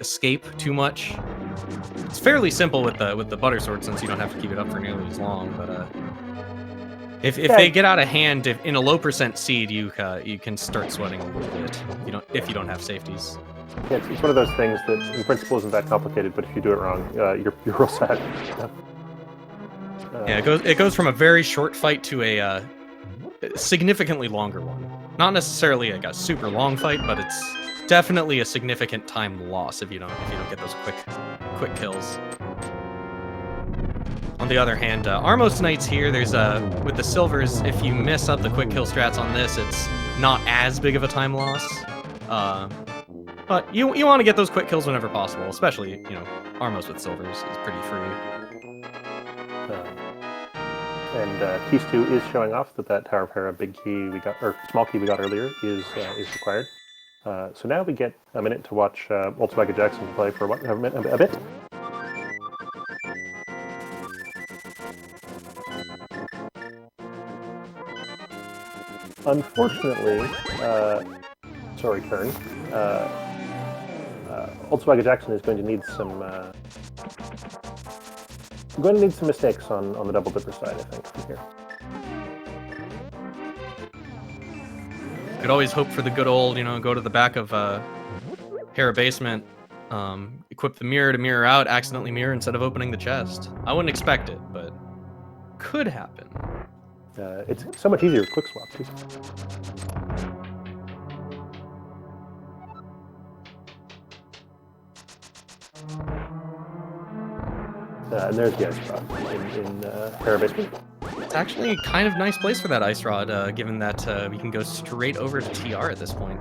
escape too much. It's fairly simple with the butter sword since you don't have to keep it up for nearly as long, but if they get out of hand in a low percent seed, you can start sweating a little bit. If you don't have safeties. Yeah, it's one of those things that in principle isn't that complicated, but if you do it wrong, you're real sad. Yeah, it goes from a very short fight to a significantly longer one. Not necessarily like a super long fight, but it's definitely a significant time loss if you don't get those quick kills. On the other hand, Armos Knights here, there's with the silvers, if you mess up the quick kill strats on this, it's not as big of a time loss. But you want to get those quick kills whenever possible, especially, Armos with silvers is pretty free. And tstew is showing off that Tower of Hera big key we got, or small key we got earlier is required. So now we get a minute to watch Volkswagen Jackson play for a bit. Unfortunately, sorry, Kern. Volkswagen Jackson is going to need some. Going to need some mistakes on the double dipper side, I think, from here. Could always hope for the good old, go to the back of Hera basement, equip the mirror to mirror out, accidentally mirror instead of opening the chest. I wouldn't expect it, but could happen. It's so much easier with quick swap, too. And there's the ice rod in Hera basement. It's actually kind of nice place for that ice rod, given that we can go straight over to TR at this point.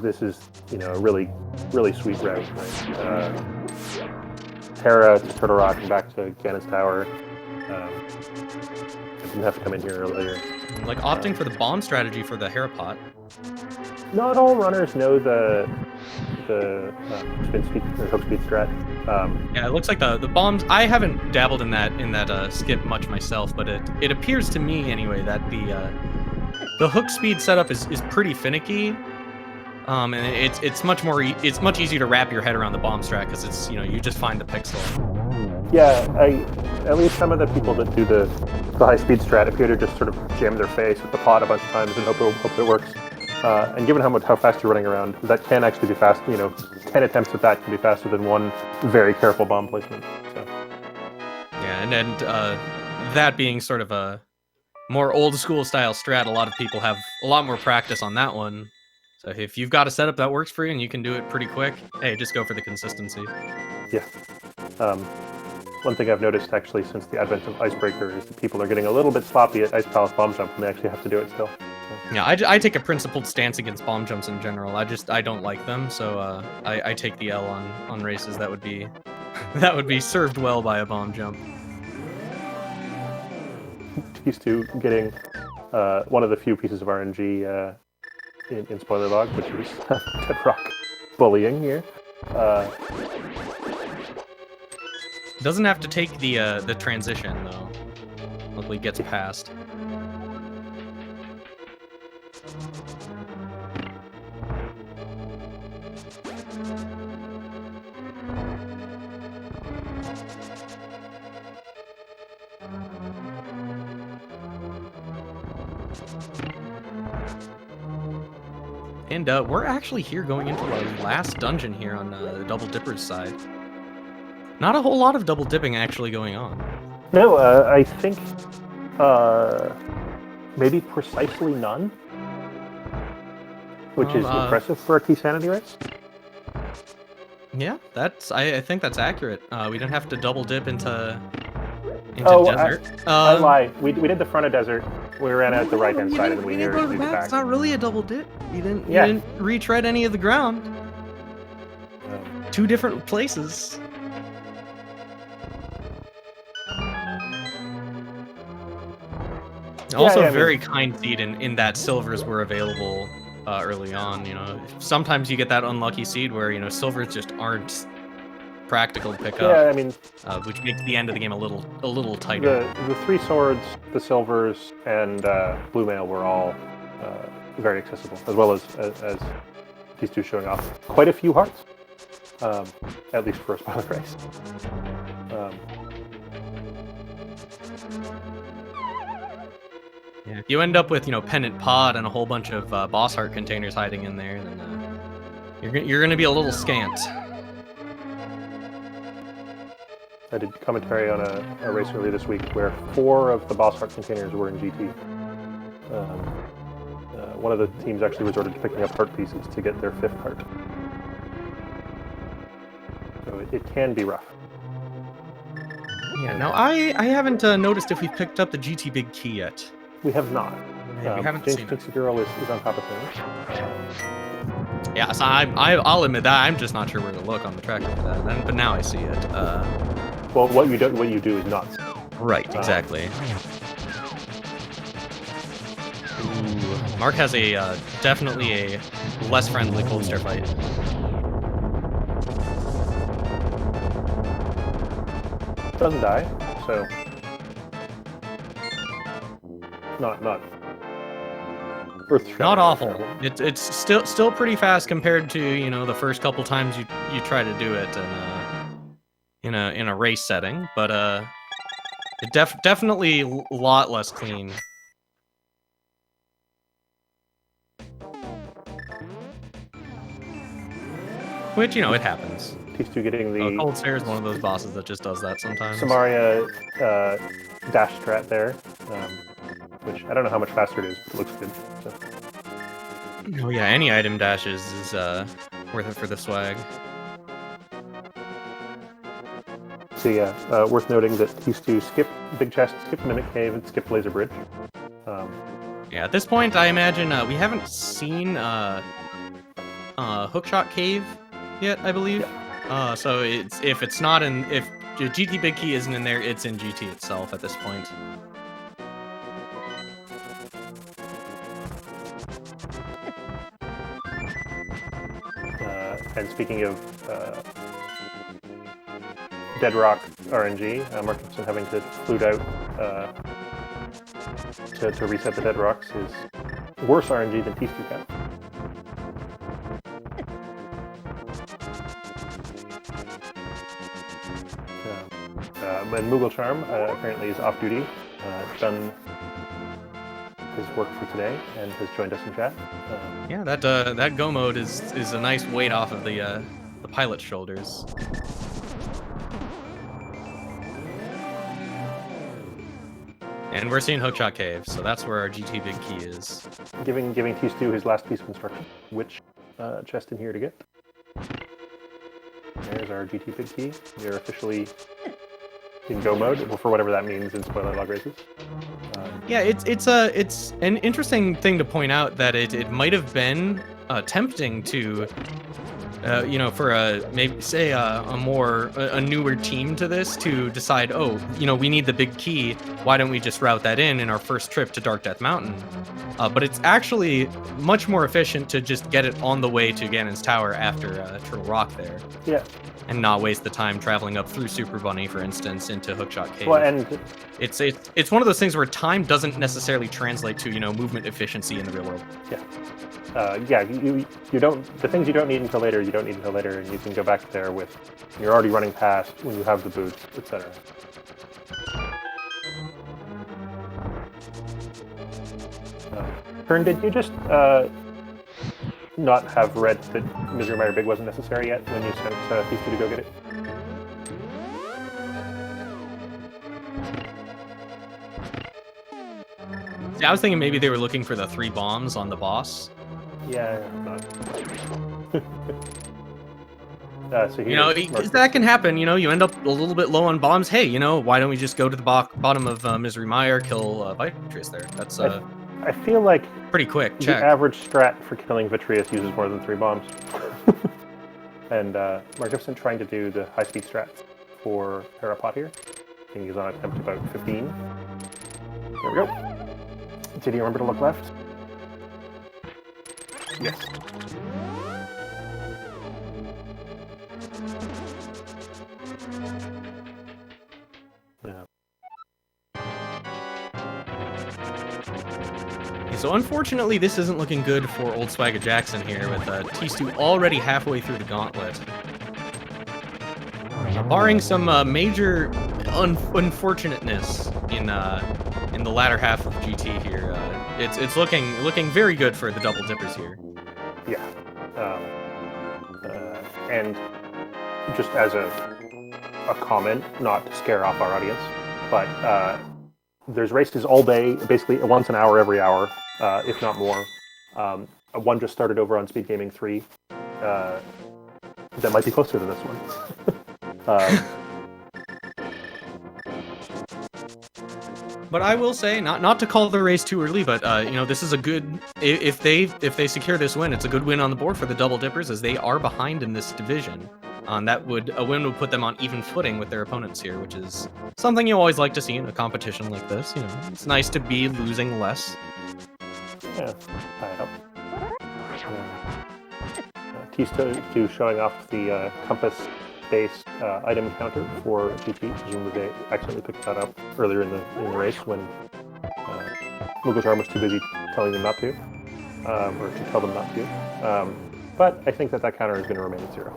This is, a really, really sweet route. Right? Hera to Turtle Rock and back to Ganon's Tower. I didn't have to come in here earlier. Like opting for the bomb strategy for the Hera pot. Not all runners know the spin speed or hook speed strat. Yeah, it looks like the bombs. I haven't dabbled in that skip much myself, but it appears to me anyway that the hook speed setup is pretty finicky. And it's much easier to wrap your head around the bomb strat because it's you just find the pixel. Yeah, at least some of the people that do the high speed strat appear to just sort of jam their face with the pot a bunch of times and hope it works. And given how fast you're running around, that can actually be fast. 10 attempts at that can be faster than one very careful bomb placement. So. Yeah, and that being sort of a more old school style strat, a lot of people have a lot more practice on that one. So if you've got a setup that works for you and you can do it pretty quick, hey, just go for the consistency. Yeah. One thing I've noticed actually since the advent of Icebreaker is that people are getting a little bit sloppy at Ice Palace bomb jump when they actually have to do it still. Yeah, I take a principled stance against bomb jumps in general. I don't like them, so I take the L on races that would be served well by a bomb jump. tstew getting one of the few pieces of RNG in spoiler log, which is Dead Rock bullying here. Doesn't have to take the transition though. Luckily gets past. And we're actually here going into our last dungeon here on the Double Dipper's side. Not a whole lot of double dipping actually going on. No, I think maybe precisely none, which is impressive for a key sanity race. Yeah, I think that's accurate. We didn't have to double dip into desert. I lie. We did the front of desert. We ran out the right hand side and we needed to do the back. It's not really a double dip. You didn't retread any of the ground. Two different places. Also, very kind seed in that silvers were available early on. You know, sometimes you get that unlucky seed where silvers just aren't practical to pick up. Yeah, I mean, which makes the end of the game a little tighter. The 3 swords, the silvers, and blue mail were all very accessible, as well as these two showing off quite a few hearts, at least for a spoiler race. Yeah, if you end up with Pennant Pod and a whole bunch of boss heart containers hiding in there, then you're gonna be a little scant. I did commentary on a race earlier this week where 4 of the boss heart containers were in GT. One of the teams actually resorted to picking up heart pieces to get their 5th heart. So it can be rough. Yeah, now I haven't noticed if we've picked up the GT Big Key yet. We have not. Yeah, we haven't seen it. Jinxie Girl is on top of things. Yeah, so I'll admit that I'm just not sure where to look on the tracker for that. But now I see it. Well, what you do is nuts. Right, exactly. Ooh, Mark has definitely a less friendly Cold Stare fight. Doesn't die, so not earth-shattering. Not awful. It's still pretty fast compared to the first couple times you try to do it in a race setting, but it definitely a lot less clean. Which it happens. tstew getting the Cold Stare is one of those bosses that just does that sometimes. Samaria dash strat there, which I don't know how much faster it is, but it looks good. So. Oh yeah, any item dashes is worth it for the swag. So yeah, worth noting that tstew skipped Big Chest, skipped Mimic Cave, and skipped Laser Bridge. Yeah, at this point, I imagine we haven't seen Hookshot Cave yet, I believe. Yeah. So if GT Big Key isn't in there, it's in GT itself at this point. And speaking of Dead Rock RNG, Marcnificent having to flute out to reset the Dead Rocks is worse RNG than tstew can. And Moogle Charm apparently is off duty, done his work for today, and has joined us in chat. Yeah, that go mode is a nice weight off of the pilot's shoulders. And we're seeing Hookshot Cave, so that's where our GT Big Key is. Giving tstew his last piece of instruction, which chest in here to get. There's our GT Big Key. We are officially in go mode, for whatever that means in spoiler log races. Yeah, it's an interesting thing to point out that it might have been tempting to, for a newer team to this to decide, we need the big key. Why don't we just route that in our first trip to Dark Death Mountain? But it's actually much more efficient to just get it on the way to Ganon's Tower after Turtle Rock there. Yeah. And not waste the time traveling up through Super Bunny, for instance, into Hookshot Cave. Well, and it's one of those things where time doesn't necessarily translate to movement efficiency in the real world. Yeah. You don't, the things you don't need until later, you don't need until later, and you can go back there with, you're already running past when you have the boots, etc. Kern, did you just not have read that Misery Mire Big wasn't necessary yet when you sent tstew to go get it? See, I was thinking maybe they were looking for the 3 bombs on the boss. Yeah, not. So that can happen. You end up a little bit low on bombs. Hey, why don't we just go to the bottom of Misery Mire, kill Vitreous there? That's I feel like pretty quick. The Check. average strat for killing Vitreous uses more than 3 bombs. And Marcnificent trying to do the high-speed strat for Parapod here. I think he's on attempt about 15. There we go. Did you remember to look left? Yes. Yeah. So unfortunately, this isn't looking good for old Swagger Jackson here, with tstew already halfway through the gauntlet. Barring some major unfortunateness in the latter half of GT here, it's looking very good for the double dippers here. Yeah. And just as a comment, not to scare off our audience, but there's races all day, basically once an hour every hour, if not more. One just started over on SpeedGaming 3. That might be closer than this one. But I will say, not to call the race too early, but you know, this is a good, if they secure this win, it's a good win on the board for the double dippers, as they are behind in this division. A win would put them on even footing with their opponents here, which is something you always like to see in a competition like this. You know, it's nice to be losing less. Yeah, I hope. tstew showing off the compass-based item counter for GT. Presumably they accidentally picked that up earlier in the race when Mughal was too busy telling them not to, or to tell them not to. But I think that counter is going to remain at 0.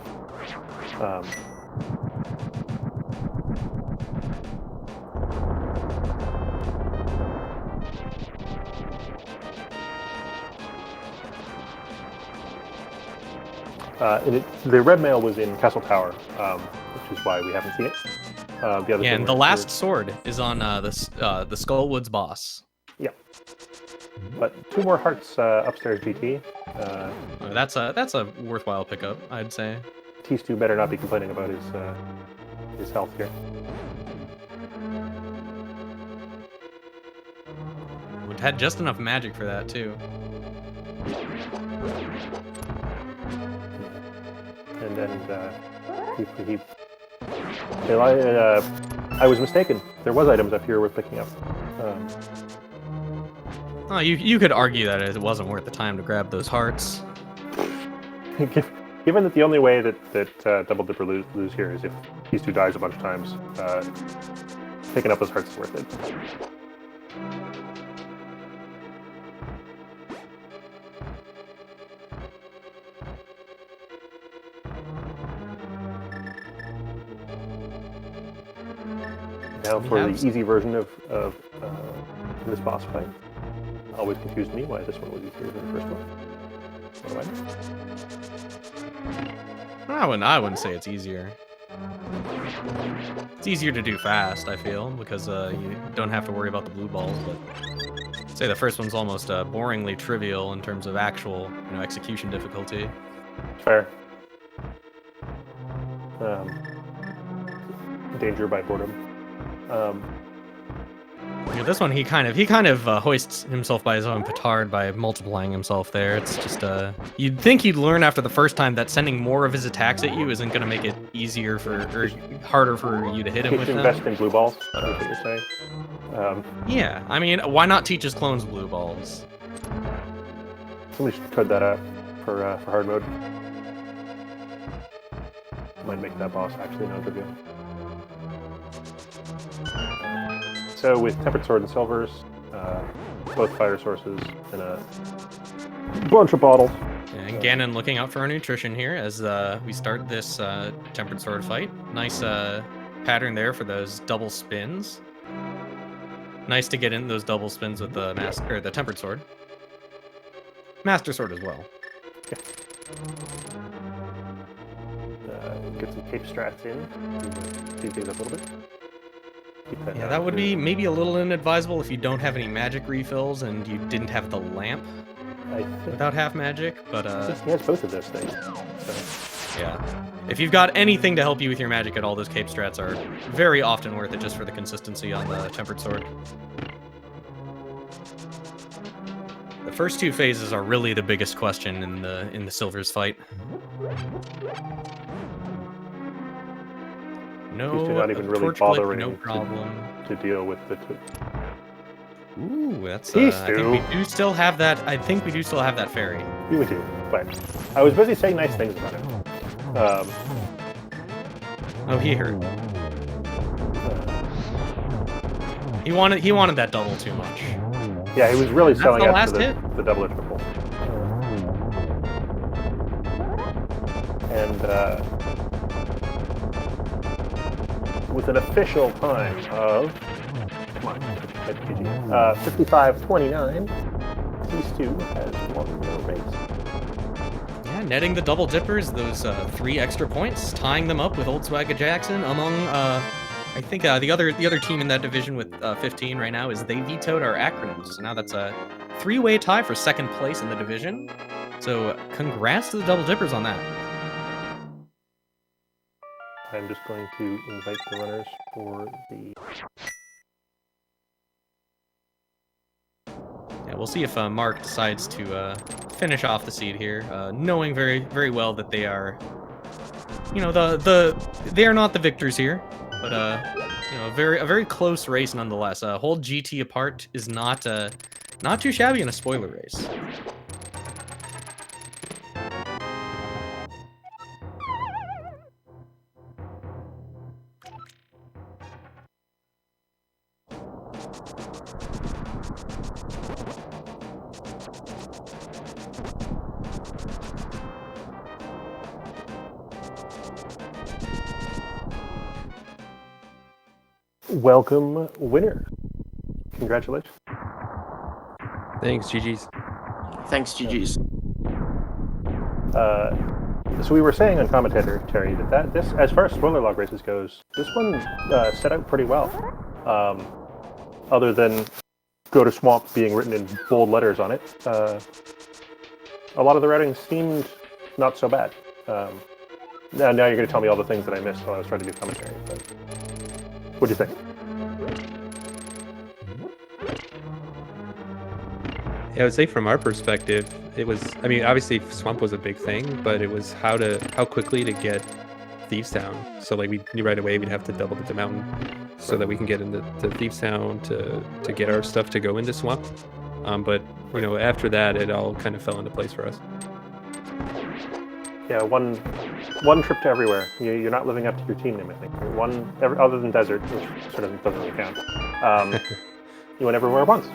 The red mail was in Castle Tower, which is why we haven't seen it. Yeah, and the last sword is on the Skullwoods boss. Yeah, but 2 more hearts upstairs, GT. That's a worthwhile pickup, I'd say. tstew better not be complaining about his health here. Would had just enough magic for that too. And then I was mistaken. There was items up here worth picking up. Oh, you could argue that it wasn't worth the time to grab those hearts. Given that the only way that Double Dipper lose here is if tstew dies a bunch of times, picking up those hearts is worth it. Now for the easy version of this boss fight. Always confused me why this one was easier than the first one. What do I know? I wouldn't say it's easier. It's easier to do fast, I feel, because you don't have to worry about the blue balls. But I'd say the first one's almost boringly trivial in terms of actual, execution difficulty. Fair. Danger by boredom. This one, he kind of hoists himself by his own petard by multiplying himself there. It's just you'd think he'd learn after the first time that sending more of his attacks at you isn't going to make it easier or harder for you to hit him with them. Invest in blue balls, that's what you're saying. Yeah, I mean, why not teach his clones blue balls? Somebody should code that up for hard mode. Might make that boss actually non-trivial. So with Tempered Sword and Silvers, both fire sources, and a bunch of bottles. And Ganon looking out for our nutrition here as we start this Tempered Sword fight. Nice pattern there for those double spins. Nice to get in those double spins with the the Tempered Sword. Master Sword as well. Yeah. Get some cape strats in. Speed things up a little bit. Yeah, that would be maybe a little inadvisable if you don't have any magic refills and you didn't have the lamp without half magic, but he has both of those things. So. Yeah. If you've got anything to help you with your magic at all, those cape strats are very often worth it just for the consistency on the Tempered Sword. The first 2 phases are really the biggest question in the Silvers fight. No, not even really bothering no problem to deal with the. Ooh, that's. I think we do still have that. I think we do still have that fairy. You would do, but I was busy saying nice things about him. Oh, he hurt. He wanted that double too much. Yeah, he was really That's selling the out last for hit? the double or triple. And with an official time of 55:29, these two has won the race. Yeah, netting the double dippers, those 3 extra points, tying them up with Old Swagger Jackson among I think the other team in that division with 15 right now is they vetoed our acronyms. So now that's a 3-way tie for second place in the division. So congrats to the double dippers on that. I'm just going to invite the runners for the... Yeah, we'll see if Mark decides to finish off the seed here, knowing very, very well that they are, you know, they are not the victors here, but you know, a very close race nonetheless. Hold GT apart is not too shabby in a spoiler race. Welcome, winner. Congratulations. Thanks, GG's. Thanks, GG's. So we were saying on commentary that this, as far as spoiler log races goes, this one set out pretty well. Other than "Go to Swamp" being written in bold letters on it, a lot of the writing seemed not so bad. Now you're going to tell me all the things that I missed while I was trying to do commentary. But what do you think? Yeah, I would say from our perspective, it was, I mean, obviously Swamp was a big thing, but it was how quickly to get Thieves Town. So like we knew right away we'd have to double the mountain so that we can get into Thieves Town to get our stuff to go into Swamp. But you know, after that, it all kind of fell into place for us. Yeah, one trip to everywhere. You're not living up to your team name, I think. Other than Desert, which sort of doesn't really count. You went everywhere once.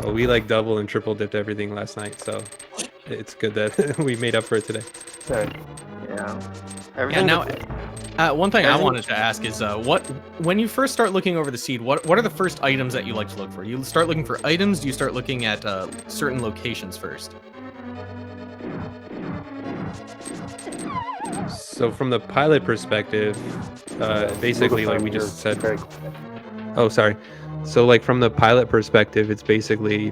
Oh, we like double and triple dipped everything last night, so it's good that we made up for it today. Right. Yeah. Yeah. Now, one thing I wanted to ask is, when you first start looking over the seed, what are the first items that you like to look for? You start looking for items. Do you start looking at certain locations first? So from the pilot perspective, basically, like we just said. Oh, sorry. So like from the pilot perspective, it's basically,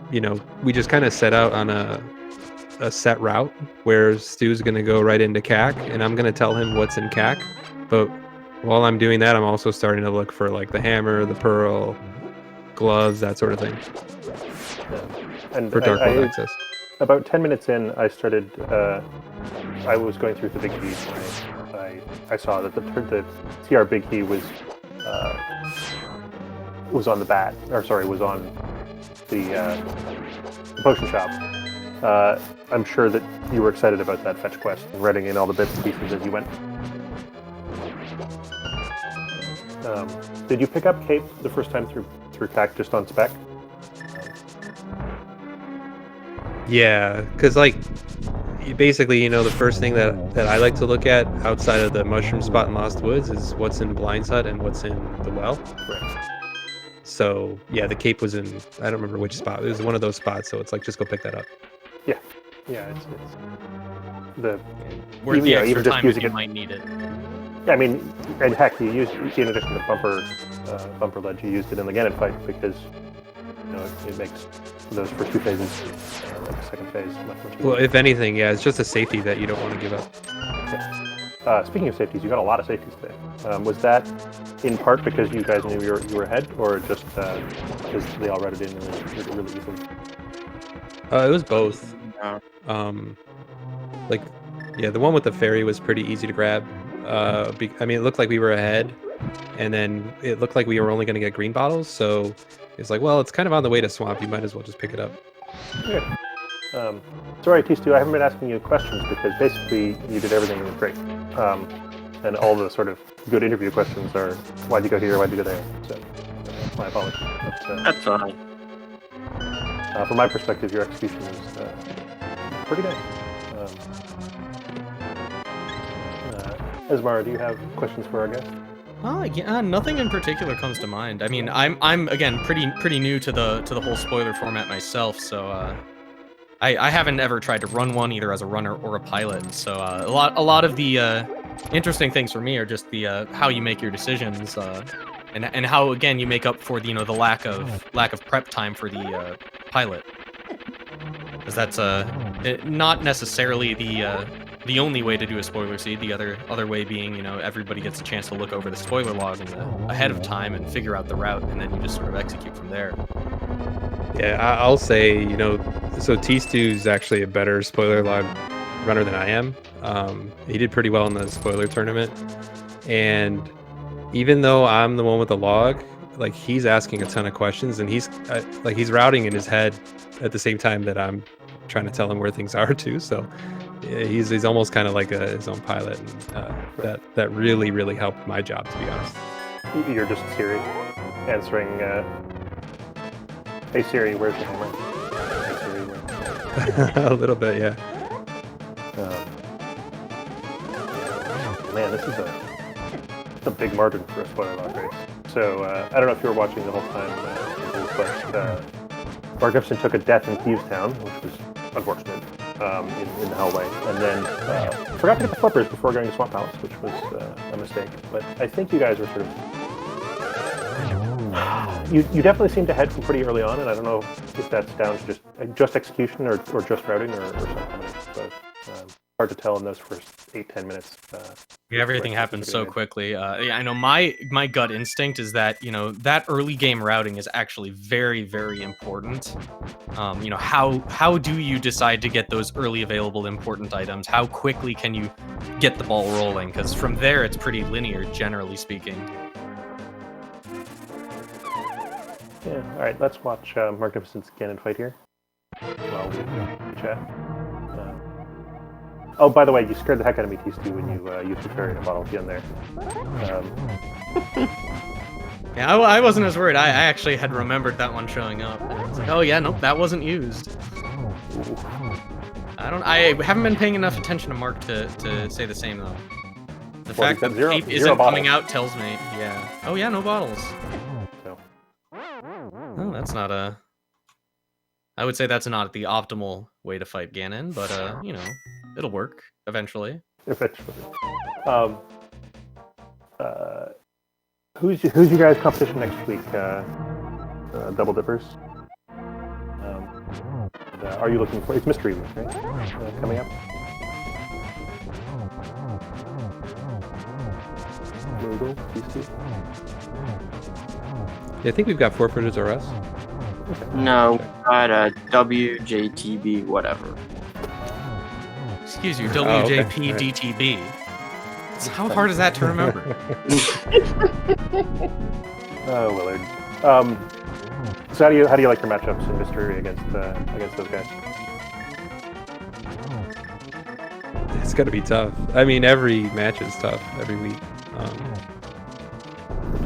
you know, we just kind of set out on a set route where Stu's going to go right into CAC, and I'm going to tell him what's in CAC. But while I'm doing that, I'm also starting to look for like the hammer, the pearl, gloves, that sort of thing. And for dark mode access. About 10 minutes in, I started. I was going through the big keys. I saw that the TR big key was on the bat, or sorry, was on the potion shop. I'm sure that you were excited about that fetch quest and writing in all the bits and pieces as you went. Did you pick up Cape the first time through CAC just on spec? Yeah, because like basically, you know, the first thing that I like to look at outside of the mushroom spot in Lost Woods is what's in Blind's Hut and what's in the well. Right. So yeah, the cape was in, I don't remember which spot. It was one of those spots, so it's like just go pick that up. Yeah, it's the worth the extra even just time if using you it. might need it. Yeah, I mean, and heck, you used, in addition to bumper ledge, you used it in the Ganon fight because you know it makes those first two phases, like the second phase, much easier. Well, if anything, yeah, it's just a safety that you don't want to give up. Yeah. Speaking of safeties, you got a lot of safeties today. Was that in part because you guys knew you were ahead, or just because they all read it in really easily? It was both. Yeah. Like, yeah, the one with the fairy was pretty easy to grab. I mean, it looked like we were ahead, and then it looked like we were only going to get green bottles, so it's like, well, it's kind of on the way to Swamp. You might as well just pick it up. Yeah. Sorry, T-Stew, I haven't been asking you questions because basically you did everything that was great. And all the sort of good interview questions are, why'd you go here, why'd you go there? So, my apologies. But, That's fine. from my perspective, your execution is pretty good. Esmara, do you have questions for our guest? Yeah, nothing in particular comes to mind. I mean, I'm again pretty new to the whole spoiler format myself, so I haven't ever tried to run one either as a runner or a pilot. So a lot of the interesting things for me are just the how you make your decisions, and how again you make up for the the lack of prep time for the pilot, because that's not necessarily the only way to do a spoiler seed. The other way being, everybody gets a chance to look over the spoiler log ahead of time and figure out the route, and then you just sort of execute from there. Yeah, I'll say, so T-Stew's actually a better spoiler log runner than I am. He did pretty well in the spoiler tournament, and even though I'm the one with the log, like he's asking a ton of questions, and he's routing in his head at the same time that I'm trying to tell him where things are too. So yeah, he's almost kind of like his own pilot, and that really helped my job, to be honest. You're just Siri answering. Hey Siri, where's the hammer? Hey Siri, where? A little bit, yeah. Man, this is a big margin for a spoiler log race. So I don't know if you were watching the whole time, but Marcnificent took a death in Thievestown, which was unfortunate, in the hallway, and then forgot to get the flippers before going to Swamp Palace, which was a mistake. But I think you guys were sort of... You definitely seemed to head from pretty early on, and I don't know if that's down to just execution or just routing or something, but hard to tell in those first 8-10 minutes. Yeah, everything happens so quickly. Yeah, I know my gut instinct is that that early game routing is actually very important. How do you decide to get those early available important items? How quickly can you get the ball rolling? Because from there it's pretty linear, generally speaking. Yeah, alright, let's watch Marcnificent's Ganon fight here while we chat. Oh, by the way, you scared the heck out of me, T-Stew, when you used the fairy in a bottle at the end there. Yeah, I wasn't as worried. I actually had remembered that one showing up. I was like, oh yeah, nope, that wasn't used. I haven't been paying enough attention to Mark to say the same, though. The fact that tape isn't coming out tells me, yeah. Oh yeah, no bottles. Oh, that's not a... I would say that's not the optimal way to fight Ganon, but, it'll work eventually. Eventually. Who's your guys' competition next week? Double Dippers? Are you looking for... It's Mystery Week, right? Coming up? Moogle? PC? Yeah, I think we've got forfeiters or us. No, got a WJTB, whatever. Excuse you, WJPDTB. How hard is that to remember? Oh, Willard. So how do you like your matchups in Mystery against those guys? It's got to be tough. I mean, every match is tough every week.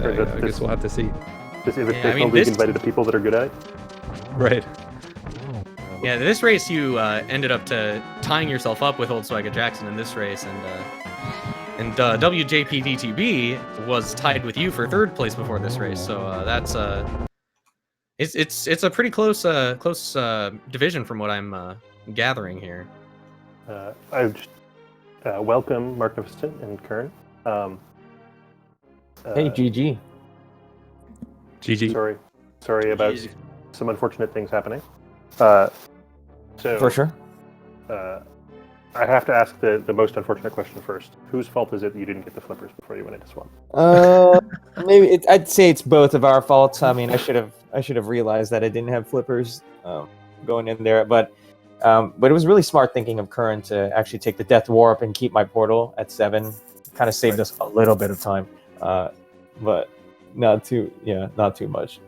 I guess we'll have to see. This Invitational League invited to people that are good at it? Right. Yeah, this race you ended up tying yourself up with Old Swagger Jackson in this race, and WJPDTB was tied with you for third place before this race. So that's it's a pretty close division from what I'm gathering here. I just welcome Marcnificent and Kern. Hey, GG. GG. Sorry about some unfortunate things happening. So For sure. I have to ask the most unfortunate question first. Whose fault is it that you didn't get the flippers before you went into Swamp? Maybe I'd say it's both of our faults. I mean, I should have realized that I didn't have flippers going in there, but it was really smart thinking of Curran to actually take the Death Warp and keep my portal at 7. Kind of saved us a little bit of time, but not too much.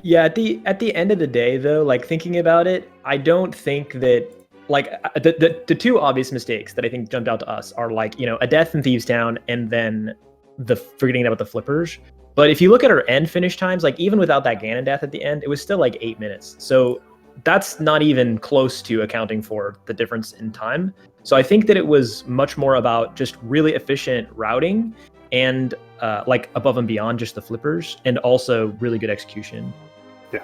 Yeah, at the end of the day, though, like thinking about it, I don't think that like the two obvious mistakes that I think jumped out to us are like, you know, a death in Thieves Town and then the forgetting about the flippers. But if you look at our end finish times, like even without that Ganon death at the end, it was still like 8 minutes. So that's not even close to accounting for the difference in time. So I think that it was much more about just really efficient routing and like above and beyond just the flippers, and also really good execution. Yeah,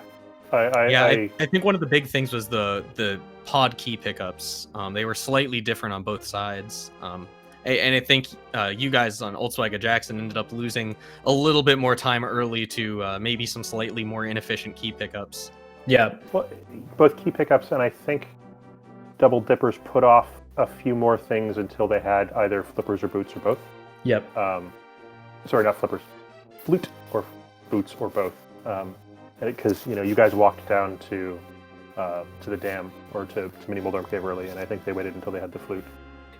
I think one of the big things was the pod key pickups. They were slightly different on both sides. And I think you guys on Oldswagga Jackson ended up losing a little bit more time early to maybe some slightly more inefficient key pickups. Yeah. Well, both key pickups and I think Double Dippers put off a few more things until they had either flippers or boots or both. Yep. Sorry, not flippers. Flute or boots or both. Because, you know, you guys walked down to the dam or to Mini Moldorm Cave early, and I think they waited until they had the flute.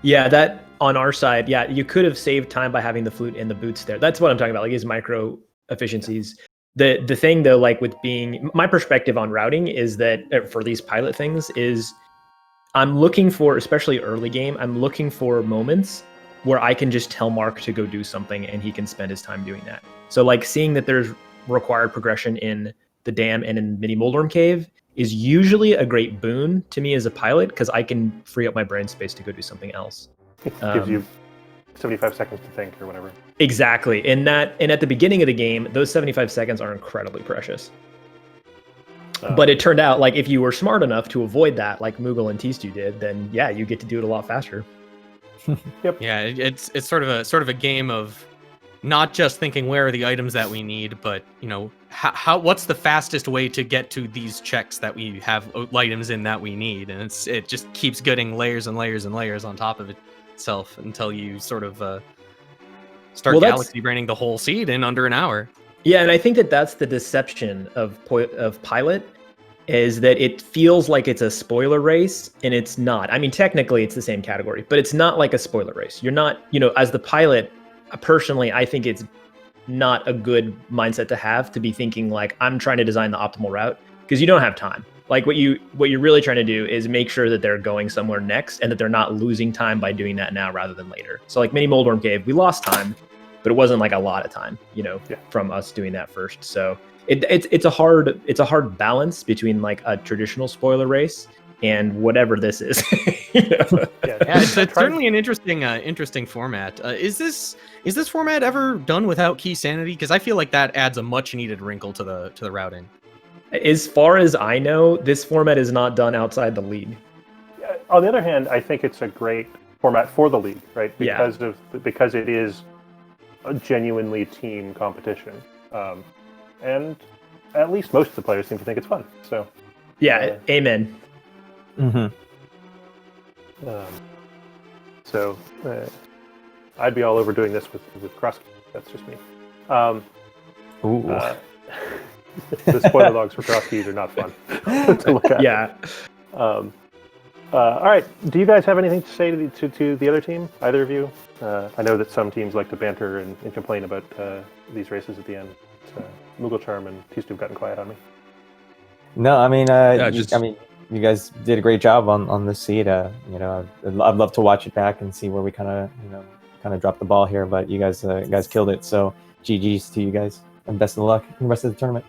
Yeah, that on our side, yeah, you could have saved time by having the flute and the boots there. That's what I'm talking about, like, is micro efficiencies. The thing though, like with being, my perspective on routing is that for these pilot things is I'm looking for, especially early game, I'm looking for moments where I can just tell Mark to go do something and he can spend his time doing that. So like seeing that there's required progression in the dam and in Mini Moldorm Cave is usually a great boon to me as a pilot because I can free up my brain space to go do something else. It gives you 75 seconds to think or whatever. Exactly. And at the beginning of the game, those 75 seconds are incredibly precious. But it turned out like if you were smart enough to avoid that, like Moogle and tstew did, then yeah, you get to do it a lot faster. Yep. Yeah, it's sort of a game of not just thinking where are the items that we need, but you know what's the fastest way to get to these checks that we have items in that we need, and it just keeps getting layers and layers and layers on top of itself until you sort of start galaxy braining the whole seed in under an hour. Yeah, and I think that's the deception of pilot, is that it feels like it's a spoiler race, and it's not. I mean, technically it's the same category, but it's not like a spoiler race. You're not, you know, as the pilot, personally, I think it's not a good mindset to have, to be thinking like I'm trying to design the optimal route, because you don't have time. Like what you're really trying to do is make sure that they're going somewhere next and that they're not losing time by doing that now rather than later. So like Mini Moldorm Cave, we lost time, but it wasn't like a lot of time, you know, from us doing that first. So it's a hard balance between like a traditional spoiler race and whatever this is. You know? Yeah, it's certainly an interesting format. Is this format ever done without key sanity? Because I feel like that adds a much needed wrinkle to the routing. As far as I know, this format is not done outside the league. On the other hand, I think it's a great format for the league, right? Because it is a genuinely team competition, and at least most of the players seem to think it's fun. So, yeah, amen. Mm-hmm. So I'd be all over doing this with cross. That's just me. The spoiler logs for cross keys are not fun to look at. Yeah. All right. Do you guys have anything to say to the other team? Either of you? I know that some teams like to banter and complain about these races at the end. Moogle Charm and tstew have gotten quiet on me. No, I mean, you guys did a great job on this seed. You know, I'd love to watch it back and see where we kind of dropped the ball here. But you guys killed it. So GGs to you guys, and best of luck in the rest of the tournament.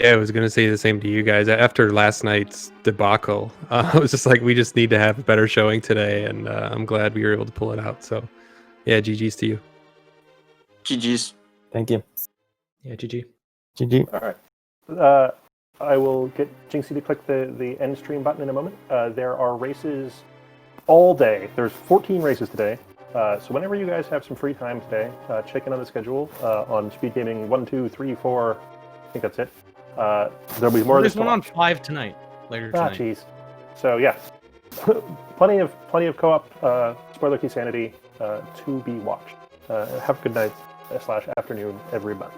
Yeah, I was going to say the same to you guys. After last night's debacle, I was just like, we just need to have a better showing today, and I'm glad we were able to pull it out. So, yeah, GG's to you. GG's. Thank you. Yeah, GG. GG. All right. I will get Jinxie to click the end stream button in a moment. There are races all day. There's 14 races today. So whenever you guys have some free time today, check in on the schedule on SpeedGaming 1, 2, 3, 4. I think that's it. There'll be more. There's one on 5 tonight. Later tonight. Jeez. So yeah, plenty of co-op spoiler key sanity to be watched. Have a good night / afternoon, everybody.